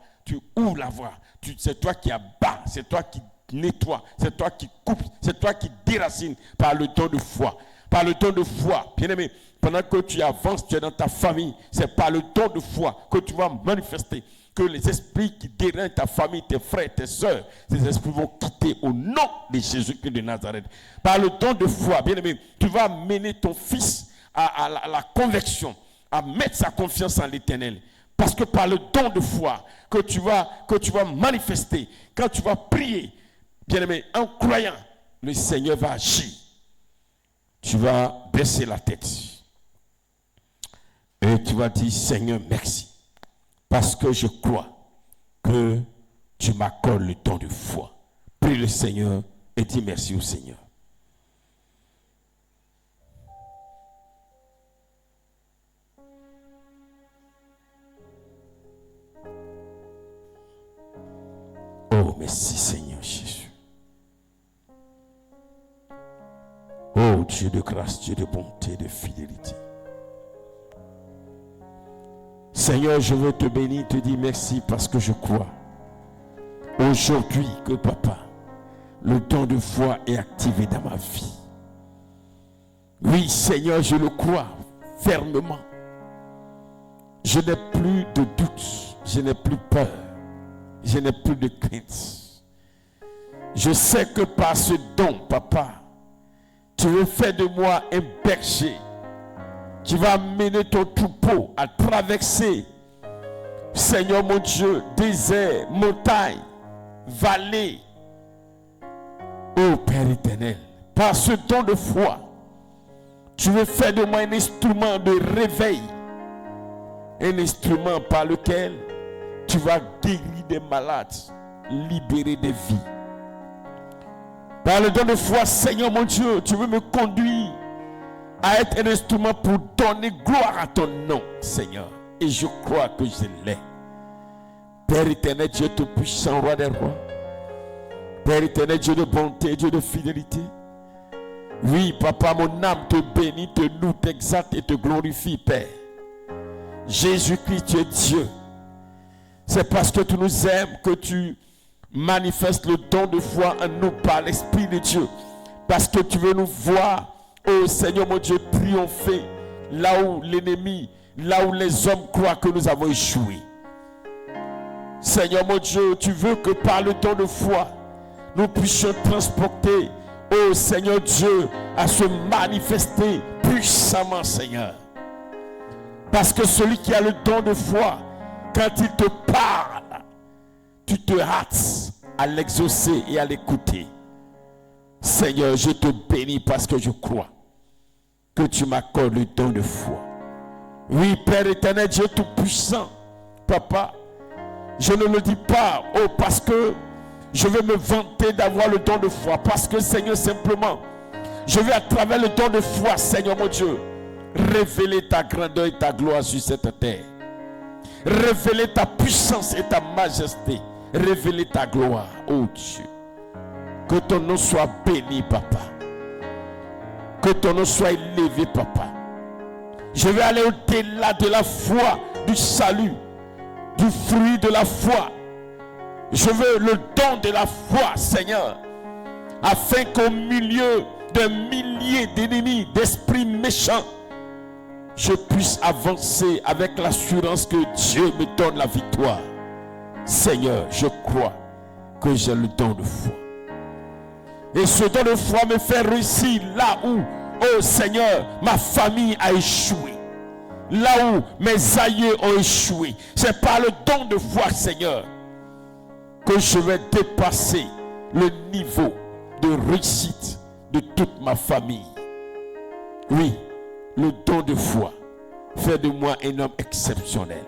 C'est toi qui abats. C'est toi qui nettoie. C'est toi qui coupe. C'est toi qui déracine par le don de foi. Par le don de foi, bien-aimé, pendant que tu avances, tu es dans ta famille. C'est par le don de foi que tu vas manifester que les esprits qui dérangent ta famille, tes frères, tes soeurs, ces esprits vont quitter au nom de Jésus-Christ de Nazareth. Par le don de foi, bien-aimé, tu vas mener ton fils à la conversion, à mettre sa confiance en l'Éternel. Parce que par le don de foi que tu vas manifester, quand tu vas prier, bien-aimé, en croyant, le Seigneur va agir. Tu vas baisser la tête. Et tu vas dire, Seigneur, merci. Parce que je crois que tu m'accordes le don de foi. Prie le Seigneur et dis merci au Seigneur. Oh, merci Seigneur Jésus. Oh, Dieu de grâce, Dieu de bonté, de fidélité. Seigneur, je veux te bénir, te dire merci parce que je crois aujourd'hui que papa, le don de foi est activé dans ma vie. Oui, Seigneur, je le crois fermement. Je n'ai plus de doute, je n'ai plus peur, je n'ai plus de crainte. Je sais que par ce don, papa, tu veux faire de moi un berger. Tu vas amener ton troupeau à traverser, Seigneur mon Dieu, désert, montagne, vallée. Ô Père éternel, par ce don de foi, tu veux faire de moi un instrument de réveil, un instrument par lequel tu vas guérir des malades, libérer des vies. Par le don de foi, Seigneur mon Dieu, tu veux me conduire à être un instrument pour donner gloire à ton nom, Seigneur. Et je crois que je l'ai. Père éternel, Dieu tout-puissant, roi des rois. Père éternel, Dieu de bonté, Dieu de fidélité. Oui, papa, mon âme te bénit, te loue, t'exalte et te glorifie, Père. Jésus-Christ, tu es Dieu. C'est parce que tu nous aimes que tu manifestes le don de foi en nous par l'Esprit de Dieu. Parce que tu veux nous voir, oh Seigneur mon Dieu, triompher là où l'ennemi, là où les hommes croient que nous avons échoué. Seigneur mon Dieu, tu veux que par le don de foi, nous puissions transporter, oh Seigneur Dieu, à se manifester puissamment, Seigneur. Parce que celui qui a le don de foi, quand il te parle, tu te hâtes à l'exaucer et à l'écouter. Seigneur, je te bénis parce que je crois que tu m'accordes le don de foi. Oui, Père éternel, Dieu tout-puissant, papa, je ne le dis pas, oh, parce que je veux me vanter d'avoir le don de foi. Parce que, Seigneur, simplement, je veux à travers le don de foi, Seigneur mon Dieu, révéler ta grandeur et ta gloire sur cette terre. Révéler ta puissance et ta majesté. Révéler ta gloire, oh Dieu. Que ton nom soit béni, papa. Que ton nom soit élevé, papa. Je vais aller au-delà de la foi, du salut, du fruit de la foi. Je veux le don de la foi, Seigneur, afin qu'au milieu d'un millier d'ennemis, d'esprits méchants, je puisse avancer avec l'assurance que Dieu me donne la victoire. Seigneur, je crois que j'ai le don de foi. Et ce don de foi me fait réussir là où, oh Seigneur, ma famille a échoué. Là où mes aïeux ont échoué. C'est par le don de foi, Seigneur, que je vais dépasser le niveau de réussite de toute ma famille. Oui, le don de foi fait de moi un homme exceptionnel.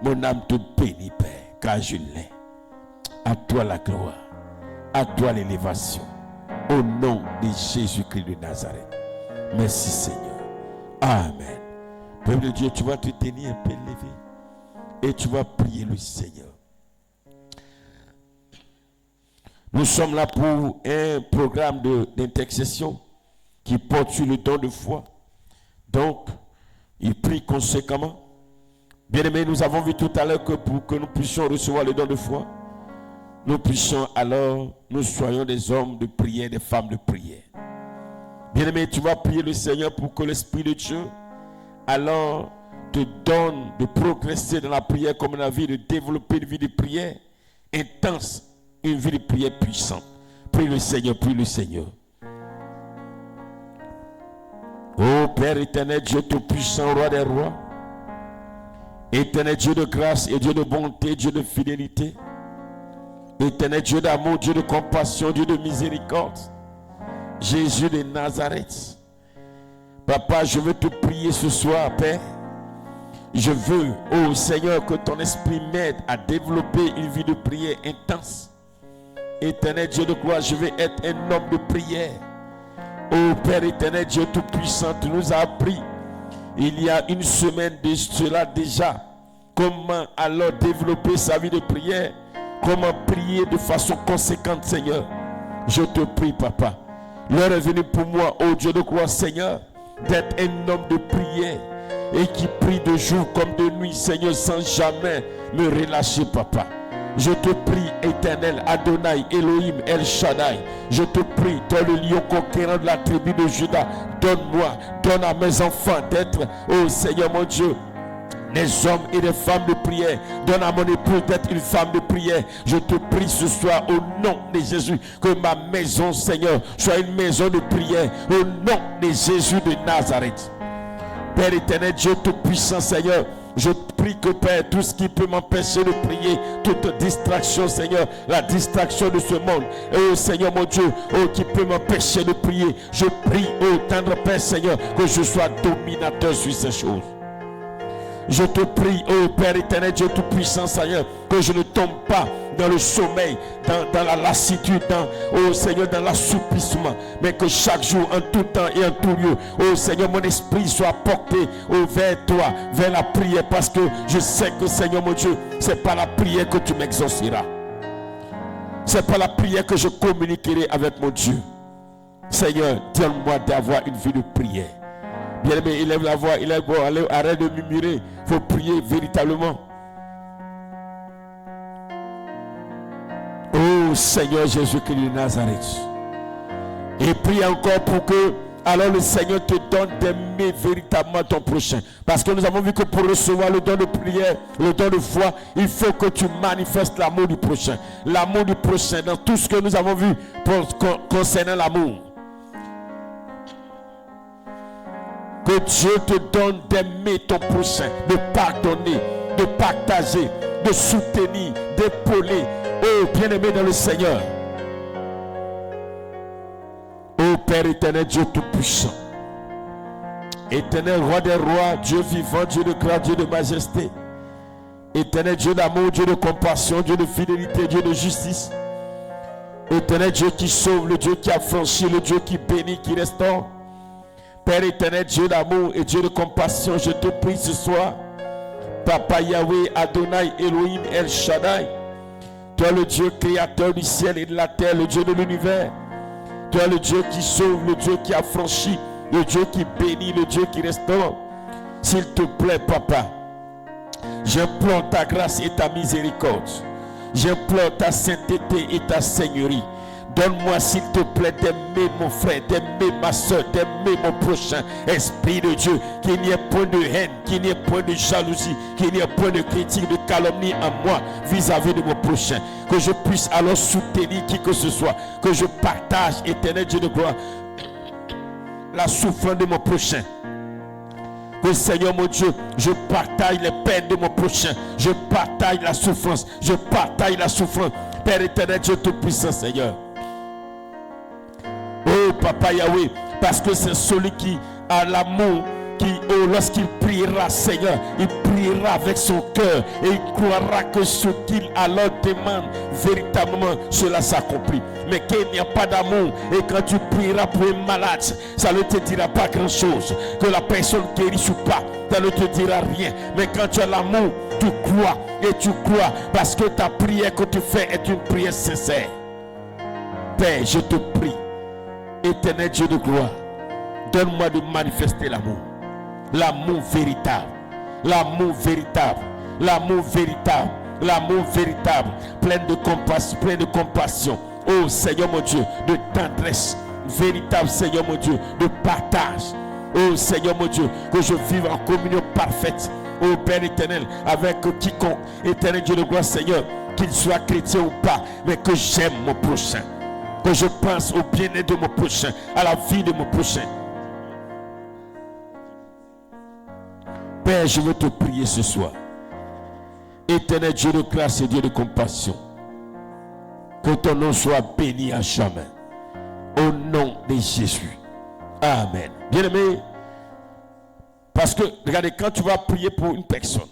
Mon âme te bénit, Père, car je l'ai. À toi la gloire, à toi l'élévation, au nom de Jésus-Christ de Nazareth. Merci Seigneur. Amen. Peuple de Dieu, tu vas te tenir un peu levé et tu vas prier le Seigneur. Nous sommes là pour un programme d'intercession qui porte sur le don de foi. Donc, il prie conséquemment. Bien-aimés, nous avons vu tout à l'heure que pour que nous puissions recevoir le don de foi, nous puissions alors, nous soyons des hommes de prière, des femmes de prière. Bien-aimé, tu vas prier le Seigneur pour que l'Esprit de Dieu alors te donne de progresser dans la prière comme dans la vie, de développer une vie de prière intense, une vie de prière puissante. Prie le Seigneur, prie le Seigneur. Ô Père éternel, Dieu tout-puissant, roi des rois, éternel Dieu de grâce et Dieu de bonté, Dieu de fidélité, éternel Dieu d'amour, Dieu de compassion, Dieu de miséricorde, Jésus de Nazareth. Papa, je veux te prier ce soir, Père. Je veux, oh Seigneur, que ton esprit m'aide à développer une vie de prière intense. Éternel Dieu de gloire, je vais être un homme de prière. Oh Père éternel, Dieu tout-puissant, tu nous as appris il y a une semaine de cela déjà comment alors développer sa vie de prière. comment prier de façon conséquente, Seigneur. Je te prie, Papa. L'heure est venue pour moi, oh Dieu de gloire, Seigneur, d'être un homme de prière et qui prie de jour comme de nuit, Seigneur, sans jamais me relâcher, Papa. Je te prie, Éternel, Adonai, Elohim, El Shaddai. Je te prie, toi le lion conquérant de la tribu de Juda, donne-moi, donne à mes enfants d'être, oh Seigneur mon Dieu, des hommes et des femmes de prière. Donne à mon épouse d'être une femme de prière. Je te prie ce soir au nom de Jésus que ma maison, Seigneur, soit une maison de prière au nom de Jésus de Nazareth. Père éternel, Dieu tout-puissant, Seigneur, je prie que Père, tout ce qui peut m'empêcher de prier, toute distraction, Seigneur, la distraction de ce monde, oh Seigneur mon Dieu, oh qui peut m'empêcher de prier, je prie, oh tendre Père Seigneur, que je sois dominateur sur ces choses. Je te prie, oh Père éternel, Dieu tout-puissant, Seigneur, que je ne tombe pas dans le sommeil, dans la lassitude, oh Seigneur, dans l'assoupissement, mais que chaque jour, en tout temps et en tout lieu, oh Seigneur, mon esprit soit porté vers toi, vers la prière, parce que je sais que, Seigneur mon Dieu, c'est par la prière que tu m'exauceras. C'est par la prière que je communiquerai avec mon Dieu. Seigneur, donne-moi d'avoir une vie de prière. Bien-aimé, élève la voix, il est bon, allez, arrête de murmurer, il faut prier véritablement. Oh Seigneur Jésus-Christ de Nazareth. Et prie encore pour que, alors le Seigneur te donne d'aimer véritablement ton prochain. Parce que nous avons vu que pour recevoir le don de prière, le don de foi, il faut que tu manifestes l'amour du prochain. L'amour du prochain dans tout ce que nous avons vu concernant l'amour. Que Dieu te donne d'aimer ton prochain, de pardonner, de partager, de soutenir, d'épauler. Oh, bien-aimé dans le Seigneur. Oh, Père éternel, Dieu tout-puissant. Éternel, roi des rois, Dieu vivant, Dieu de grâce, Dieu de majesté. Éternel, Dieu d'amour, Dieu de compassion, Dieu de fidélité, Dieu de justice. Éternel, Dieu qui sauve, le Dieu qui affranchit, le Dieu qui bénit, qui restaure. Père éternel, Dieu d'amour et Dieu de compassion, je te prie ce soir. Papa Yahweh, Adonai, Elohim, El Shaddai. Toi le Dieu créateur du ciel et de la terre, le Dieu de l'univers. Toi le Dieu qui sauve, le Dieu qui affranchit, le Dieu qui bénit, le Dieu qui restaure. S'il te plaît, Papa, j'implore ta grâce et ta miséricorde. J'implore ta sainteté et ta seigneurie. Donne-moi, s'il te plaît, d'aimer mon frère, d'aimer ma soeur, d'aimer mon prochain. Esprit de Dieu, qu'il n'y ait point de haine, qu'il n'y ait point de jalousie, qu'il n'y ait point de critique, de calomnie en moi vis-à-vis de mon prochain. Que je puisse alors soutenir qui que ce soit. Que je partage, éternel Dieu de gloire, la souffrance de mon prochain. Que Seigneur mon Dieu, je partage les peines de mon prochain. Je partage la souffrance. Je partage la souffrance. Père éternel, Dieu tout-puissant, Seigneur. Oh Papa Yahweh, parce que c'est celui qui a l'amour, qui, oh, lorsqu'il priera, Seigneur, il priera avec son cœur et il croira que ce qu'il alors demande, véritablement, cela s'accomplit. Mais qu'il n'y a pas d'amour et quand tu prieras pour un malade, ça ne te dira pas grand-chose. Que la personne guérisse ou pas, ça ne te dira rien. Mais quand tu as l'amour, tu crois et tu crois parce que ta prière que tu fais est une prière sincère. Père, je te prie, éternel Dieu de gloire, donne-moi de manifester l'amour. L'amour véritable. L'amour véritable. L'amour véritable. L'amour véritable. Plein de compassion. Oh Seigneur mon Dieu, de tendresse. Véritable Seigneur mon Dieu, de partage. Oh Seigneur mon Dieu, que je vive en communion parfaite. Oh Père éternel, avec quiconque, éternel Dieu de gloire Seigneur, qu'il soit chrétien ou pas, mais que j'aime mon prochain. Que je pense au bien-être de mon prochain, à la vie de mon prochain. Père, je veux te prier ce soir. Éternel Dieu de grâce et Dieu de compassion, que ton nom soit béni à jamais. Au nom de Jésus. Amen. Bien-aimé, parce que, regardez, quand tu vas prier pour une personne,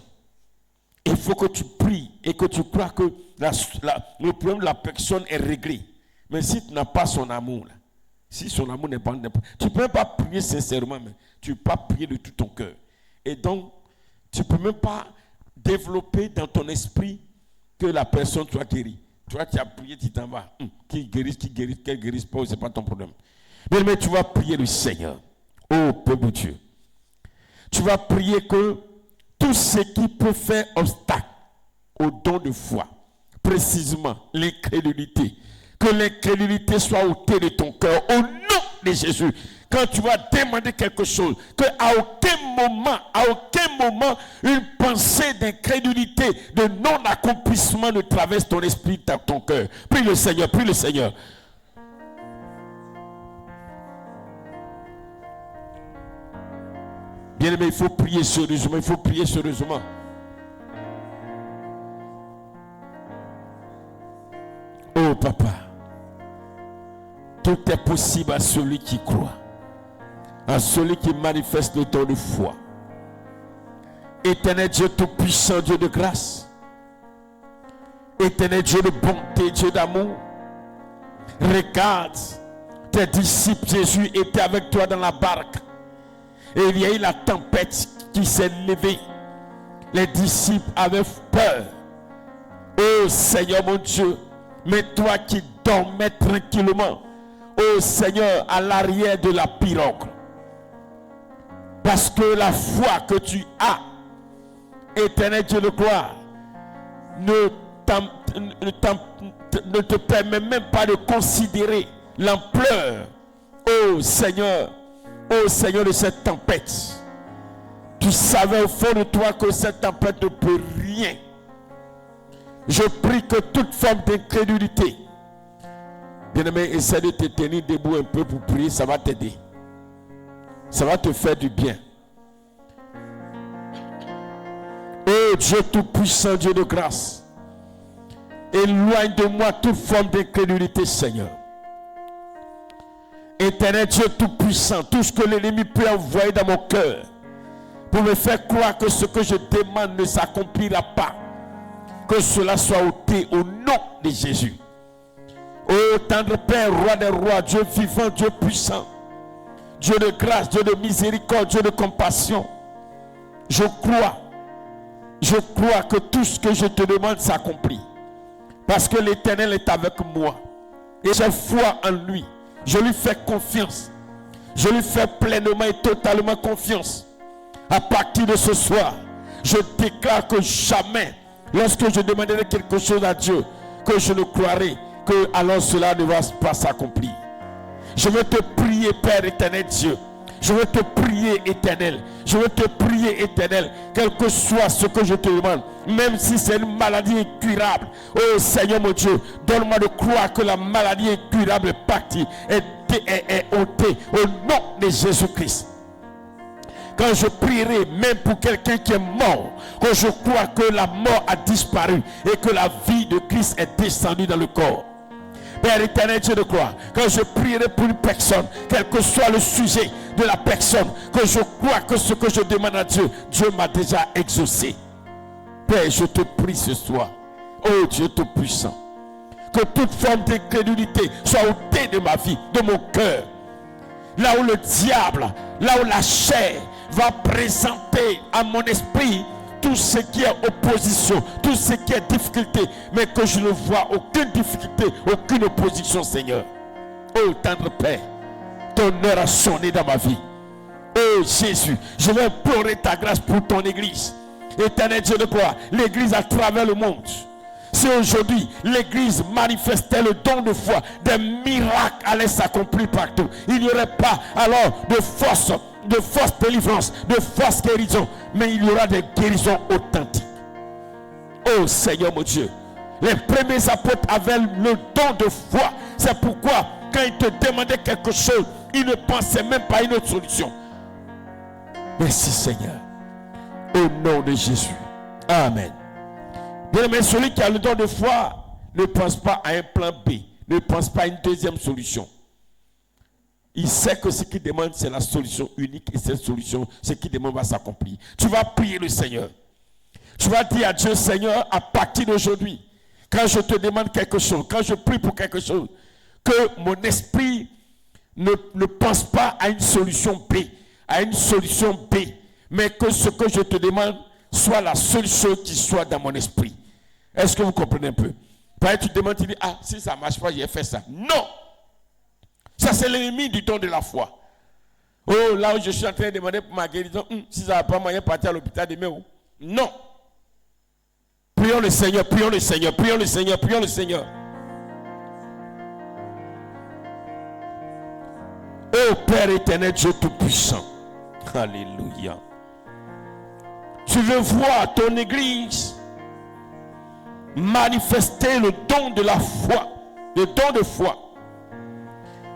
il faut que tu pries et que tu crois que le problème de la personne est réglé. Mais si tu n'as pas son amour, là, si son amour n'est pas, tu ne peux même pas prier sincèrement, mais tu ne peux pas prier de tout ton cœur. Et donc, tu ne peux même pas développer dans ton esprit que la personne soit guérie. Toi, tu as prié, tu t'en vas. Qu'elle guérisse pas, c'est pas ton problème. Mais tu vas prier le Seigneur. Oh, peuple de Dieu. Tu vas prier que tout ce qui peut faire obstacle au don de foi, précisément l'incrédulité, que l'incrédulité soit ôtée de ton cœur au nom de Jésus. Quand tu vas demander quelque chose, qu'à aucun moment, une pensée d'incrédulité, de non-accomplissement ne traverse ton esprit, ton cœur. Prie le Seigneur, prie le Seigneur. Bien aimé, il faut prier sérieusement, il faut prier sérieusement. Oh papa, tout est possible à celui qui croit, à celui qui manifeste le don de foi. Éternel Dieu tout-puissant, Dieu de grâce, éternel Dieu de bonté, Dieu d'amour, regarde, tes disciples, Jésus était avec toi dans la barque. Et il y a eu la tempête qui s'est levée. Les disciples avaient peur. Oh Seigneur mon Dieu, mais toi qui dormais tranquillement, oh Seigneur, à l'arrière de la pirogue. Parce que la foi que tu as, éternel Dieu de gloire, ne te permet même pas de considérer l'ampleur, oh Seigneur, de cette tempête. Tu savais au fond de toi que cette tempête ne peut rien. Je prie que toute forme d'incrédulité, bien-aimé, essaie de te tenir debout un peu pour prier, ça va t'aider. Ça va te faire du bien. Oh Dieu tout-puissant, Dieu de grâce, éloigne de moi toute forme d'incrédulité, Seigneur. Éternel Dieu tout-puissant, tout ce que l'ennemi peut envoyer dans mon cœur pour me faire croire que ce que je demande ne s'accomplira pas, que cela soit ôté au nom de Jésus. Oh tendre Père, roi des rois, Dieu vivant, Dieu puissant, Dieu de grâce, Dieu de miséricorde, Dieu de compassion, je crois que tout ce que je te demande s'accomplit, parce que l'Éternel est avec moi et j'ai foi en lui. Je lui fais confiance. Je lui fais pleinement et totalement confiance. À partir de ce soir, je déclare que jamais, lorsque je demanderai quelque chose à Dieu, que je ne croirai que alors cela ne va pas s'accomplir. Je veux te prier, Père éternel Dieu. Je veux te prier, éternel. Je veux te prier, éternel, quel que soit ce que je te demande, même si c'est une maladie incurable. Oh Seigneur mon Dieu, donne-moi de croire que la maladie incurable est partie, est ôtée au nom de Jésus-Christ. Quand je prierai, même pour quelqu'un qui est mort, que je crois que la mort a disparu et que la vie de Christ est descendue dans le corps. Père éternel, Dieu de gloire, quand je prierai pour une personne, quel que soit le sujet de la personne, que je crois que ce que je demande à Dieu, Dieu m'a déjà exaucé. Père, je te prie ce soir, oh Dieu tout-puissant, que toute forme d'incrédulité soit ôtée de ma vie, de mon cœur. Là où le diable, là où la chair va présenter à mon esprit tout ce qui est opposition, tout ce qui est difficulté, mais que je ne vois aucune difficulté, aucune opposition, Seigneur. Oh tendre Père, ton heure a sonné dans ma vie. Oh Jésus, je vais implorer ta grâce pour ton église. Éternel Dieu de gloire, l'église à travers le monde. Si aujourd'hui l'église manifestait le don de foi, des miracles allaient s'accomplir partout. Il n'y aurait pas alors de force délivrance, de force guérison, mais il y aura des guérisons authentiques. Oh Seigneur mon Dieu, les premiers apôtres avaient le don de foi. C'est pourquoi quand ils te demandaient quelque chose, ils ne pensaient même pas à une autre solution. Merci Seigneur, au nom de Jésus, amen. Bien aimé, celui qui a le don de foi ne pense pas à un plan B, ne pense pas à une deuxième solution. Il sait que ce qu'il demande, c'est la solution unique, et cette solution, ce qu'il demande va s'accomplir. Tu vas prier le Seigneur. Tu vas dire à Dieu, Seigneur, à partir d'aujourd'hui, quand je te demande quelque chose, quand je prie pour quelque chose, que mon esprit ne pense pas à une solution B, mais que ce que je te demande soit la seule chose qui soit dans mon esprit. Est-ce que vous comprenez un peu? Quand tu demandes, tu dis, ah, si ça ne marche pas, j'ai fait ça. Non! Ça, c'est l'ennemi du don de la foi. Oh, là où je suis en train de demander pour ma guérison, si ça n'a pas moyen de partir à l'hôpital demain, non! Prions le Seigneur, prions le Seigneur, prions le Seigneur, prions le Seigneur. Oh Père éternel, Dieu Tout-Puissant. Alléluia. Tu veux voir ton église manifester le don de la foi, le don de foi.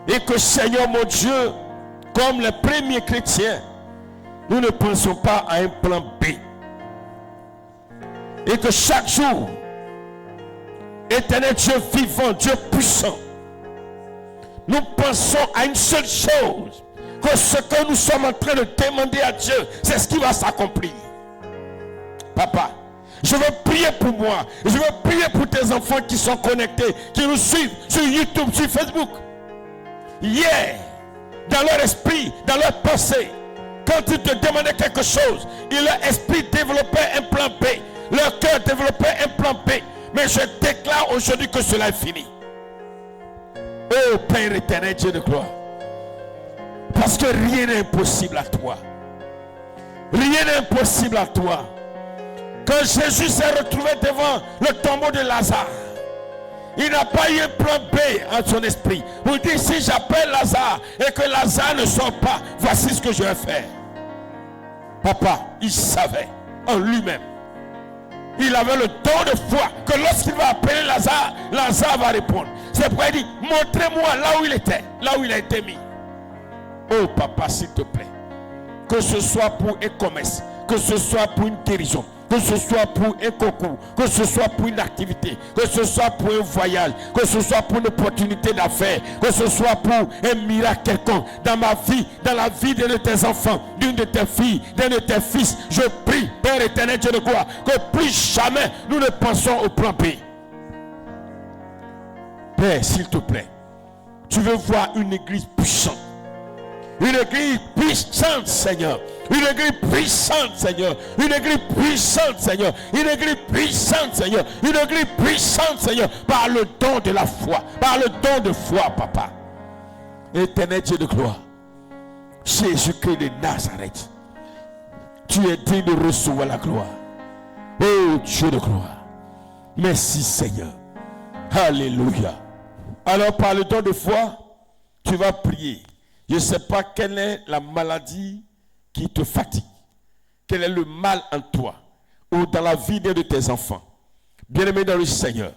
Et que Seigneur mon Dieu, comme les premiers chrétiens, nous ne pensons pas à un plan B. Et que chaque jour, éternel Dieu vivant, Dieu puissant, nous pensons à une seule chose, que ce que nous sommes en train de demander à Dieu, c'est ce qui va s'accomplir. Papa, je veux prier pour moi, je veux prier pour tes enfants qui sont connectés, qui nous suivent sur YouTube, sur Facebook. Hier, dans leur esprit, dans leur pensée, quand ils te demandaient quelque chose, leur esprit développait un plan B, leur cœur développait un plan B. Mais je déclare aujourd'hui que cela est fini. Oh Père éternel, Dieu de gloire. Parce que rien n'est impossible à toi. Rien n'est impossible à toi. Quand Jésus s'est retrouvé devant le tombeau de Lazare, il n'a pas eu un plan B en son esprit. Vous dites, si j'appelle Lazare et que Lazare ne sort pas, voici ce que je vais faire. Papa, il savait en lui-même. Il avait le don de foi que lorsqu'il va appeler Lazare, Lazare va répondre. C'est pourquoi il dit, montrez-moi là où il était, là où il a été mis. Oh papa, s'il te plaît, que ce soit pour un commerce, que ce soit pour une guérison, que ce soit pour un concours, que ce soit pour une activité, que ce soit pour un voyage, que ce soit pour une opportunité d'affaires, que ce soit pour un miracle quelconque dans ma vie, dans la vie d'un de tes enfants, d'une de tes filles, d'un de tes fils, je prie, Père éternel, Dieu de gloire, que plus jamais nous ne pensons au plan B. Père, s'il te plaît, tu veux voir une église puissante. Une église puissante, Seigneur. Une église puissante, Seigneur. Une église puissante, Seigneur. Une église puissante, Seigneur. Une église puissante, Seigneur. Par le don de la foi. Par le don de foi, Papa. Éternel Dieu de gloire. Jésus-Christ de Nazareth. Tu es digne de recevoir la gloire. Oh Dieu de gloire. Merci, Seigneur. Alléluia. Alors, par le don de foi, tu vas prier. Je ne sais pas quelle est la maladie qui te fatigue. Quel est le mal en toi ou dans la vie d'un de tes enfants. Bien-aimé dans le Seigneur,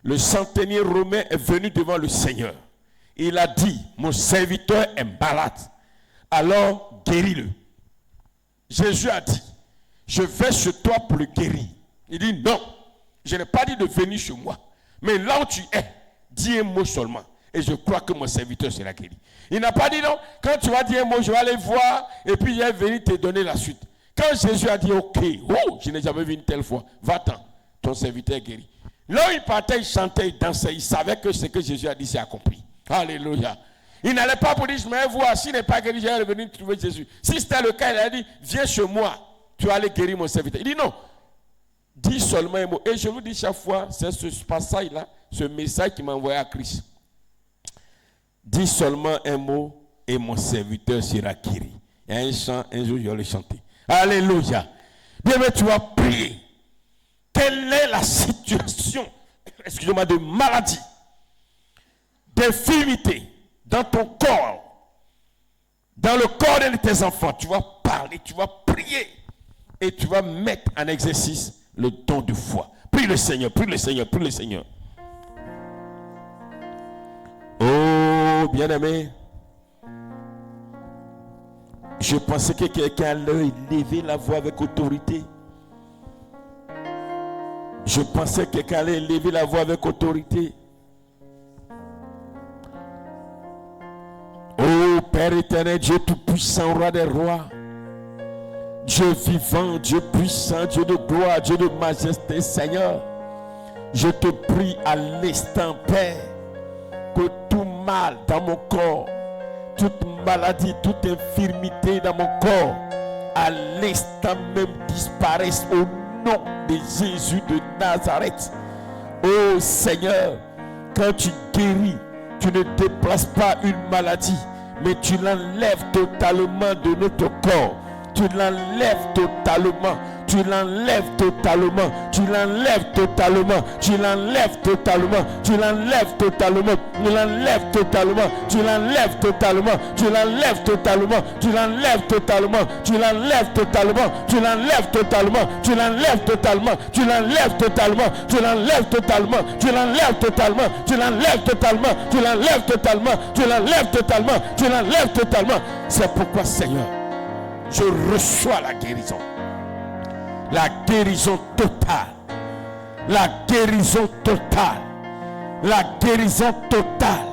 le centenier romain est venu devant le Seigneur. Il a dit, mon serviteur est malade. Alors, guéris-le. Jésus a dit, je vais chez toi pour le guérir. Il dit, non, je n'ai pas dit de venir chez moi. Mais là où tu es, dis un mot seulement. Et je crois que mon serviteur sera guéri. Il n'a pas dit non. Quand tu vas dire un mot, je vais aller voir. Et puis il va venir te donner la suite. Quand Jésus a dit ok, oh, je n'ai jamais vu une telle fois. Va-t'en, ton serviteur est guéri. Là où il partait, il chantait, il dansait. Il savait que ce que Jésus a dit, c'est accompli. Alléluia. Il n'allait pas pour dire, je vais voir. S'il n'est pas guéri, je vais revenir trouver Jésus. Si c'était le cas, il a dit, viens chez moi. Tu vas aller guérir mon serviteur. Il dit non. Dis seulement un mot. Et je vous dis chaque fois, c'est ce passage-là, ce message qui m'a envoyé à Christ. Dis seulement un mot et mon serviteur sera guéri. Il y a un chant, un jour je vais le chanter. Alléluia. Bien, mais tu vas prier. Quelle est la situation, excusez-moi, de maladie, d'infirmité dans ton corps, dans le corps de tes enfants? Tu vas parler, tu vas prier et tu vas mettre en exercice le don de foi. Prie le Seigneur, prie le Seigneur, prie le Seigneur. Oh, bien-aimé, je pensais que quelqu'un allait lever la voix avec autorité. Je pensais que quelqu'un allait lever la voix avec autorité. Oh, Père éternel, Dieu tout-puissant, roi des rois, Dieu vivant, Dieu puissant, Dieu de gloire, Dieu de majesté, Seigneur, je te prie à l'instant, Père, que tout mal dans mon corps, toute maladie, toute infirmité dans mon corps, à l'instant même disparaisse au nom de Jésus de Nazareth. Oh Seigneur, quand tu guéris, tu ne déplaces pas une maladie, mais tu l'enlèves totalement de notre corps. Tu l'enlèves totalement. Tu l'enlèves totalement. Tu l'enlèves totalement. Tu l'enlèves totalement. Tu l'enlèves totalement. Tu l'enlèves totalement. Tu l'enlèves totalement. Tu l'enlèves totalement. Tu l'enlèves totalement. Tu l'enlèves totalement. Tu l'enlèves totalement. Tu l'enlèves totalement. Tu l'enlèves totalement. Tu l'enlèves totalement. Tu l'enlèves totalement. Tu l'enlèves totalement. Tu l'enlèves totalement. Tu l'enlèves totalement. Tu l'enlèves totalement. C'est pourquoi, Seigneur, je reçois la guérison. La guérison totale. La guérison totale. La guérison totale.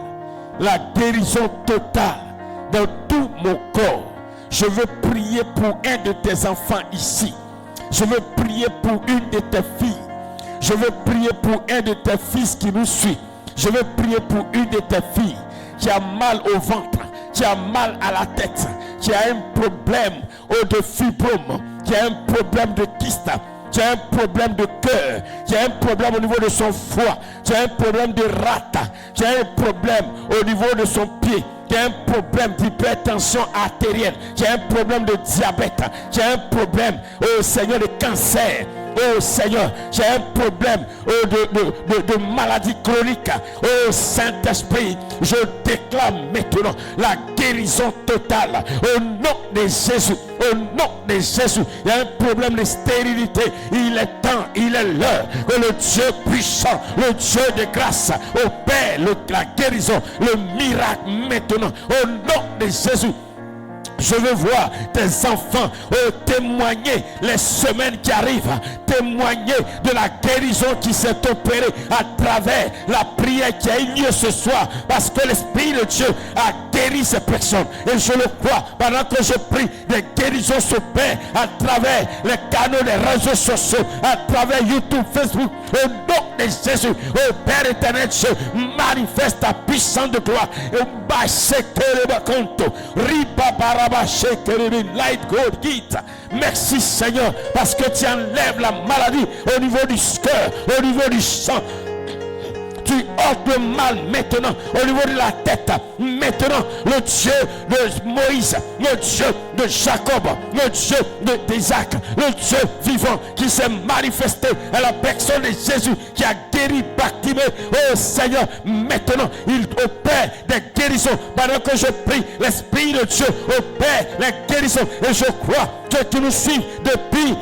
La guérison totale dans tout mon corps. Je veux prier pour un de tes enfants ici. Je veux prier pour une de tes filles. Je veux prier pour un de tes fils qui nous suit. Je veux prier pour une de tes filles qui a mal au ventre, qui a mal à la tête, qui a un problème de fibrome, qui a un problème de kyste, qui a un problème de cœur, qui a un problème au niveau de son foie, qui a un problème de rate, qui a un problème au niveau de son pied, qui a un problème d'hypertension artérielle, qui a un problème de diabète, qui a un problème, oh Seigneur, de cancer. Oh Seigneur, j'ai un problème de maladie chronique. Oh Saint-Esprit, je déclare maintenant la guérison totale. Au nom de Jésus, au nom de Jésus, il y a un problème de stérilité. Il est temps, il est l'heure que le Dieu puissant, le Dieu de grâce, opère la guérison, le miracle maintenant. Au nom de Jésus. Je veux voir tes enfants témoigner les semaines qui arrivent, témoigner de la guérison qui s'est opérée à travers la prière qui a eu lieu ce soir, parce que l'Esprit de Dieu a guéri ces personnes. Et je le crois, pendant que je prie, des guérisons s'opèrent à travers les canaux des réseaux sociaux, à travers YouTube, Facebook. Au nom de Jésus, au Père éternel, je manifeste ta puissance de gloire. Merci Seigneur, parce que tu enlèves la maladie au niveau du cœur, au niveau du sang. Tu ôtes le mal maintenant au niveau de la tête. Maintenant, le Dieu de Moïse, le Dieu de Jacob, le Dieu d'Isaac, le Dieu vivant qui s'est manifesté à la personne de Jésus qui a guéri Bartimée. Oh Seigneur, maintenant il opère des guérisons. Pendant que je prie, l'Esprit de Dieu opère les guérisons. Et je crois que tu nous suives depuis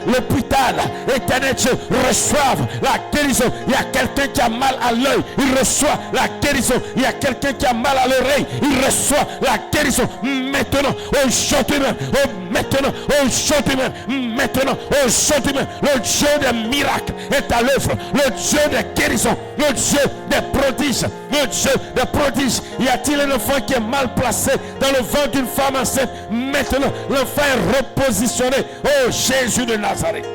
l'hôpital. Éternel Dieu, reçoive la guérison. Il y a quelqu'un qui a mal à l'œil, il reçoit la guérison. Il y a quelqu'un qui a mal à l'oreille, il reçoit la guérison. Maintenant, aujourd'hui même, maintenant, aujourd'hui même, maintenant, aujourd'hui même, le Dieu des miracles est à l'œuvre, le Dieu des guérisons, le Dieu des prodiges, le Dieu des prodiges. Y a-t-il un enfant qui est mal placé dans le ventre d'une femme enceinte? Maintenant, l'enfant est repositionné. Oh Jésus de Nazareth.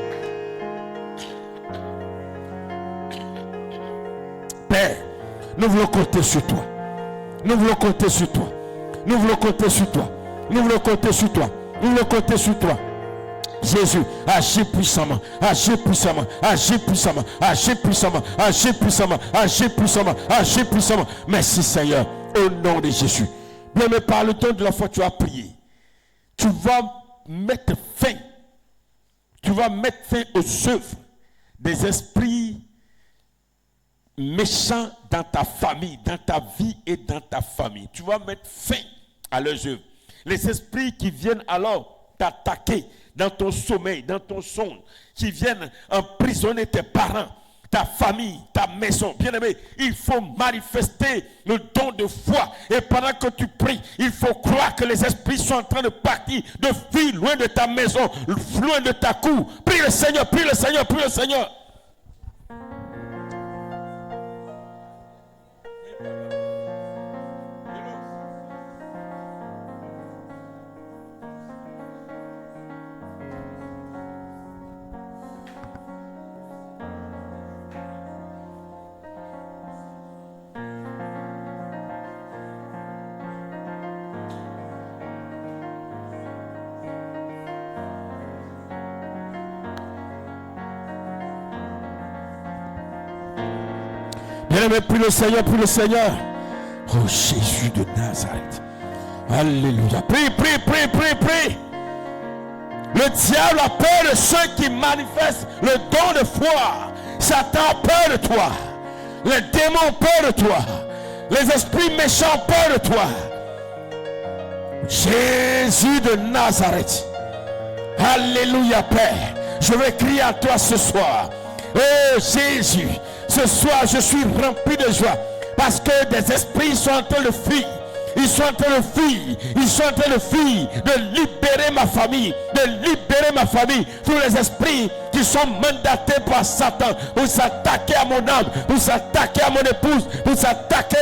Père, nous voulons compter sur toi. Nous voulons compter sur toi. Nous voulons compter sur toi. Nous voulons compter sur toi. Nous voulons compter sur toi. Jésus, agis puissamment, agis puissamment, agis puissamment, agis puissamment, agis puissamment, agis puissamment, agis puissamment. Merci Seigneur, au nom de Jésus. Bien, mais par le temps de la foi, tu as prié. Tu vas mettre fin aux œuvres des esprits méchants dans ta famille, dans ta vie et dans ta famille. Tu vas mettre fin à leurs œuvres. Les esprits qui viennent alors t'attaquer dans ton sommeil, dans ton songe, qui viennent emprisonner tes parents, ta famille, ta maison. Bien-aimé, il faut manifester le don de foi. Et pendant que tu pries, il faut croire que les esprits sont en train de partir, de fuir loin de ta maison, loin de ta cour. Prie le Seigneur, prie le Seigneur, prie le Seigneur. Bien-aimé, prie le Seigneur, prie le Seigneur. Oh Jésus de Nazareth. Alléluia. Prie, prie, prie, prie, prie. Le diable a peur de ceux qui manifestent le don de foi. Satan a peur de toi. Les démons ont peur de toi. Les esprits méchants ont peur de toi. Jésus de Nazareth. Alléluia, Père. Je vais crier à toi ce soir. Oh Jésus, ce soir je suis rempli de joie. Parce que des esprits sont en train de fuir. Ils sont en train de fuir. Ils sont en train de fuir. De libérer ma famille. De libérer ma famille. Tous les esprits qui sont mandatés par Satan pour s'attaquer à mon âme, pour s'attaquer à mon épouse, pour s'attaquer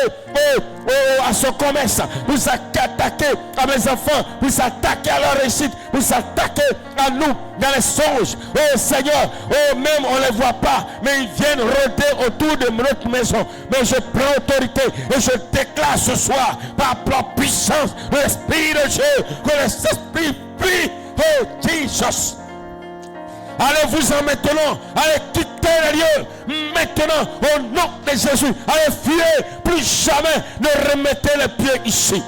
à son commerce, pour s'attaquer à mes enfants, pour s'attaquer à leur réussite, pour s'attaquer à nous dans les songes. Oh Seigneur, oh même on ne les voit pas, mais ils viennent rôder autour de notre maison. Mais je prends autorité et je déclare ce soir par la puissance de l'Esprit de Dieu que les esprits fuient. Oh Jesus. Allez-vous-en maintenant. Allez quitter les lieux. Maintenant, au nom de Jésus. Allez fuir. Plus jamais ne remettez les pieds ici.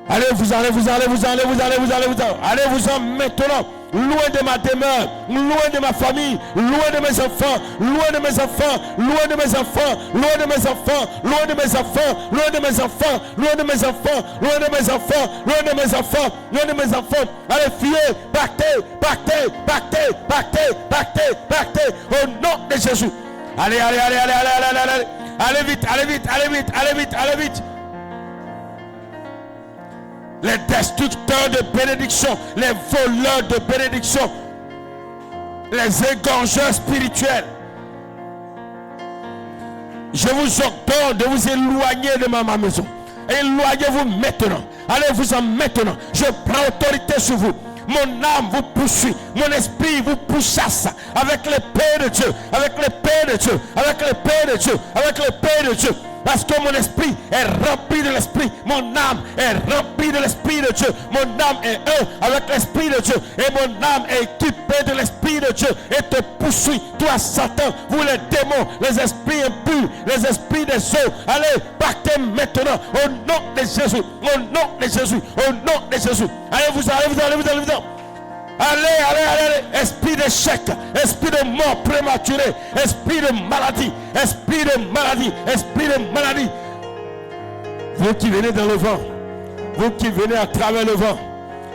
Allez-vous-en, allez-vous-en, allez-vous-en, allez-vous-en, allez-vous-en, allez-vous-en. Allez-vous-en maintenant. Loin de ma demeure, loin de ma famille, loin de mes enfants, loin de mes enfants, loin de mes enfants, loin de mes enfants, loin de mes enfants, loin de mes enfants, loin de mes enfants, loin de mes enfants, loin de mes enfants, loin de mes enfants. Allez, fuyez, partez, partez, partez, partez, partez, partez, au nom de Jésus. Allez, allez, allez, allez, allez, allez, allez, allez vite, allez vite, allez vite, allez vite, allez vite. Les destructeurs de bénédiction, les voleurs de bénédiction, les égorgeurs spirituels. Je vous ordonne de vous éloigner de ma maison. Éloignez-vous maintenant. Allez-vous-en maintenant. Je prends autorité sur vous. Mon âme vous poursuit. Mon esprit vous pourchasse avec l'épée de Dieu. Avec l'épée de Dieu. Avec l'épée de Dieu. Avec l'épée de Dieu. Parce que mon esprit est rempli de l'esprit. Mon âme est remplie de l'esprit de Dieu. Mon âme est un avec l'esprit de Dieu. Et mon âme est équipée de l'esprit de Dieu. Et te poursuit, toi Satan, vous les démons, les esprits impurs, les esprits des eaux. Allez, partez maintenant au nom de Jésus. Au nom de Jésus. Au nom de Jésus. Allez-vous-en, allez-vous-en, allez-vous-en, allez-vous-en. Allez, allez, allez, esprit d'échec, esprit de mort prématurée, esprit de maladie, esprit de maladie, esprit de maladie. Vous qui venez dans le vent, vous qui venez à travers le vent,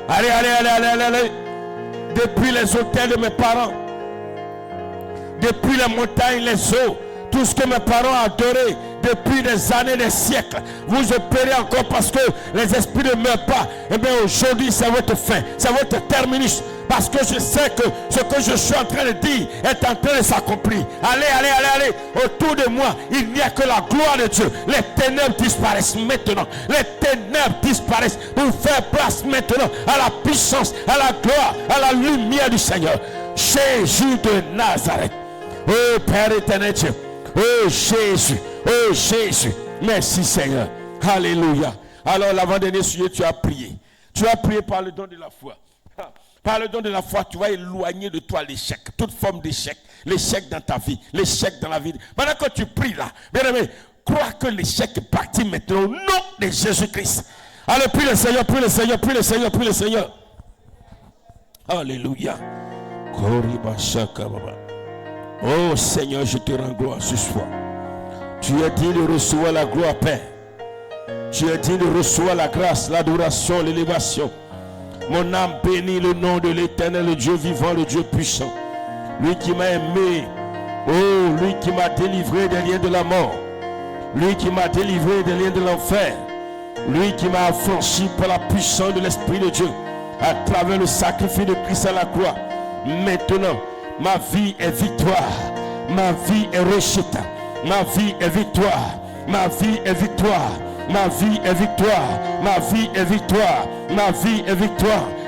allez, allez, allez, allez, allez, allez. Depuis les hôtels de mes parents, depuis les montagnes, les eaux, tout ce que mes parents ont adoré depuis des années, des siècles, vous opérez encore parce que les esprits ne meurent pas. Et bien aujourd'hui c'est votre fin, c'est votre terminus. Parce que je sais que ce que je suis en train de dire est en train de s'accomplir. Allez, allez, allez, allez. Autour de moi, il n'y a que la gloire de Dieu. Les ténèbres disparaissent maintenant. Les ténèbres disparaissent pour faire place maintenant à la puissance, à la gloire, à la lumière du Seigneur. Jésus de Nazareth. Oh Père éternel Dieu. Oh Jésus. Oh Jésus. Merci Seigneur. Alléluia. Alors l'avant-dernier sujet, tu as prié. Tu as prié par le don de la foi. Par le don de la foi, tu vas éloigner de toi l'échec, toute forme d'échec, l'échec dans ta vie, l'échec dans la vie. Pendant que tu pries là, bien aimé, crois que l'échec est parti maintenant au nom de Jésus-Christ. Allez, prie le Seigneur, prie le Seigneur, prie le Seigneur, prie le Seigneur. Alléluia. Oh Seigneur, je te rends gloire ce soir. Tu es digne de recevoir la gloire, Père. Tu es digne de recevoir la grâce, l'adoration, l'élévation. Mon âme bénit le nom de l'Éternel, le Dieu vivant, le Dieu puissant. Lui qui m'a aimé, oh, lui qui m'a délivré des liens de la mort. Lui qui m'a délivré des liens de l'enfer. Lui qui m'a affranchi par la puissance de l'Esprit de Dieu à travers le sacrifice de Christ à la croix. Maintenant, ma vie est victoire. Ma vie est réussite. Ma vie est victoire. Ma vie est victoire. Ma vie est victoire, ma vie est victoire, ma vie est victoire,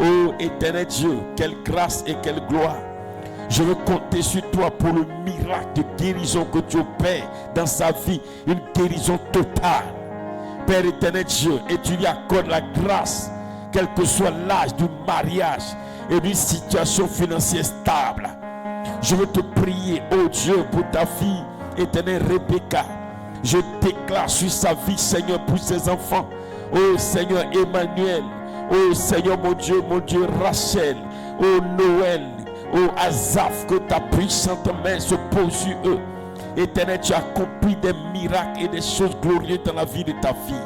Oh éternel Dieu, quelle grâce et quelle gloire. Je veux compter sur toi pour le miracle de guérison que tu opères dans sa vie, une guérison totale. Père éternel Dieu, et tu lui accordes la grâce, quel que soit l'âge du mariage et d'une situation financière stable. Je veux te prier, oh Dieu, pour ta fille éternelle Rebecca. Je déclare sur sa vie, Seigneur, pour ses enfants. Oh Seigneur Emmanuel, oh Seigneur mon Dieu, Rachel, oh Noël, oh Azaph, que ta puissante main se pose sur eux. Éternel, tu as accompli des miracles et des choses glorieuses dans la vie de ta fille.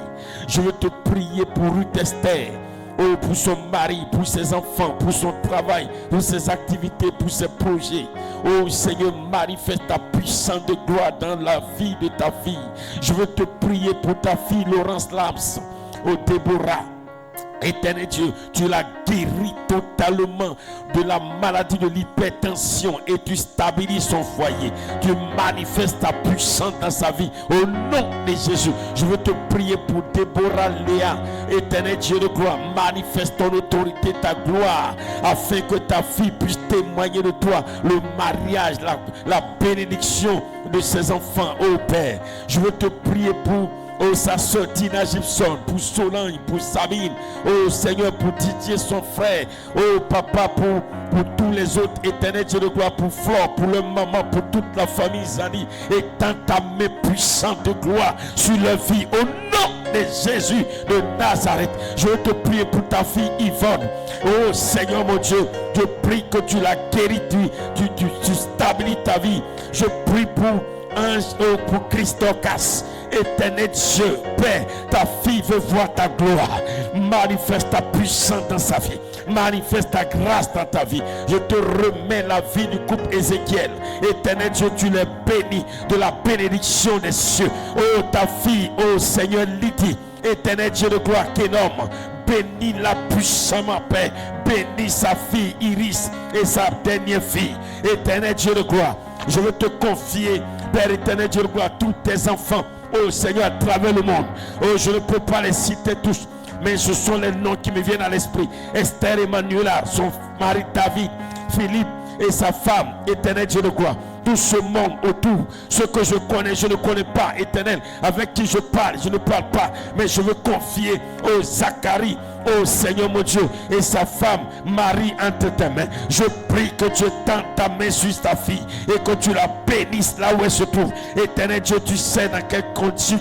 Je veux te prier pour Ruth Esther. Oh, pour son mari, pour ses enfants, pour son travail, pour ses activités, pour ses projets. Oh Seigneur, manifeste ta puissance de gloire dans la vie de ta fille. Je veux te prier pour ta fille Laurence Lams. Oh Déborah, éternel Dieu, tu l'as guéri totalement de la maladie de l'hypertension et tu stabilises son foyer. Tu manifestes ta puissance dans sa vie. Au nom de Jésus, je veux te prier pour Déborah Léa. Éternel Dieu de gloire, manifeste ton autorité, ta gloire, afin que ta fille puisse témoigner de toi, le mariage, la bénédiction de ses enfants. Oh Père, je veux te prier pour sa soeur Tina Gibson, pour Solange, pour Sabine, oh Seigneur, pour Didier son frère, oh Papa, pour tous les autres, éternel Dieu de gloire, pour Flore, pour leur maman, pour toute la famille Zani, étends ta main puissante de gloire sur leur vie, au nom de Jésus de Nazareth. Je veux te prier pour ta fille Yvonne, oh Seigneur mon Dieu, je prie que tu la guéris, tu stabilises ta vie. Je prie pour Christocas. Éternel Dieu, Père, ta fille veut voir ta gloire. Manifeste ta puissance dans sa vie. Manifeste ta grâce dans ta vie. Je te remets la vie du couple Ézéchiel. Éternel Dieu, tu les bénis de la bénédiction des cieux. Oh, ta fille, oh Seigneur Lydie, éternel Dieu de gloire, qu'énorme. Bénis-la puissamment, Père. Bénis sa fille Iris et sa dernière fille. Éternel Dieu de gloire, je veux te confier, Père éternel Dieu de gloire, tous tes enfants. Oh Seigneur, à travers le monde. Oh, je ne peux pas les citer tous, mais ce sont les noms qui me viennent à l'esprit. Esther Emmanuela, son mari David, Philippe et sa femme, éternel Dieu de gloire. Tout ce monde autour, ce que je connais, je ne connais pas, éternel, avec qui je parle, je ne parle pas, mais je veux confier au Zacharie, au Seigneur mon Dieu, et sa femme Marie entre tes mains. Je prie que tu tends ta main sur ta fille et que tu la bénisses là où elle se trouve. Éternel Dieu, tu sais dans quelle condition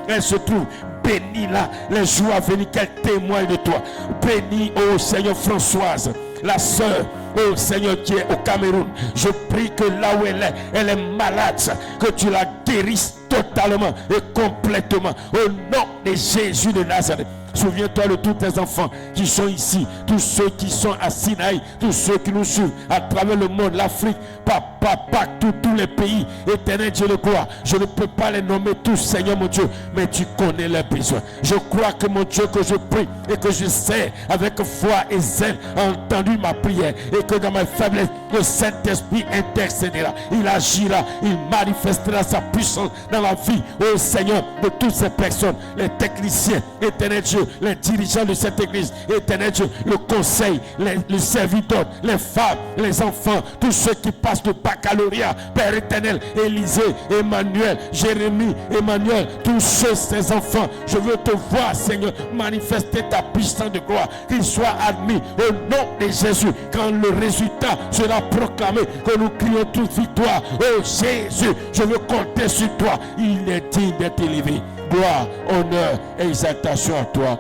elle se trouve. Bénis-la les jours à venir, qu'elle témoigne de toi. Bénis, oh Seigneur, Françoise, la sœur, oh Seigneur, qui est au Cameroun. Je prie que là où elle est malade, que tu la guérisses totalement et complètement. Au nom de Jésus de Nazareth. Souviens-toi de tous tes enfants qui sont ici, tous ceux qui sont à Sinaï, tous ceux qui nous suivent à travers le monde, l'Afrique, partout, tous les pays. Éternel Dieu de gloire, je ne peux pas les nommer tous, Seigneur mon Dieu, mais tu connais leurs besoins. Je crois que mon Dieu, que je prie et que je sais avec foi et zèle, a entendu ma prière et que dans ma faiblesse, le Saint-Esprit intercédera. Il agira, il manifestera sa puissance dans la vie, oh Seigneur, de toutes ces personnes, les techniciens, éternel Dieu, les dirigeants de cette église, éternel Dieu, le conseil, les serviteurs, les femmes, les enfants, tous ceux qui passent le baccalauréat, Père éternel, Élisée, Emmanuel, Jérémie, Emmanuel, tous ces enfants, je veux te voir, Seigneur, manifester ta puissance de gloire, qu'ils soient admis au nom de Jésus, quand le résultat sera proclamé, que nous crions toute victoire. Oh Jésus, je veux compter sur toi, il est digne d'être élevé. Gloire, honneur et exaltation à toi.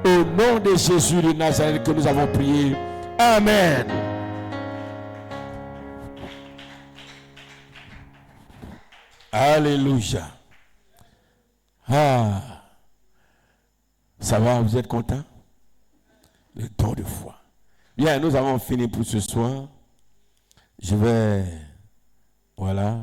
Au nom de Jésus de Nazareth que nous avons prié. Amen. Alléluia. Ah. Ça va, vous êtes contents? Le don de foi. Bien, nous avons fini pour ce soir. Je vais... Voilà.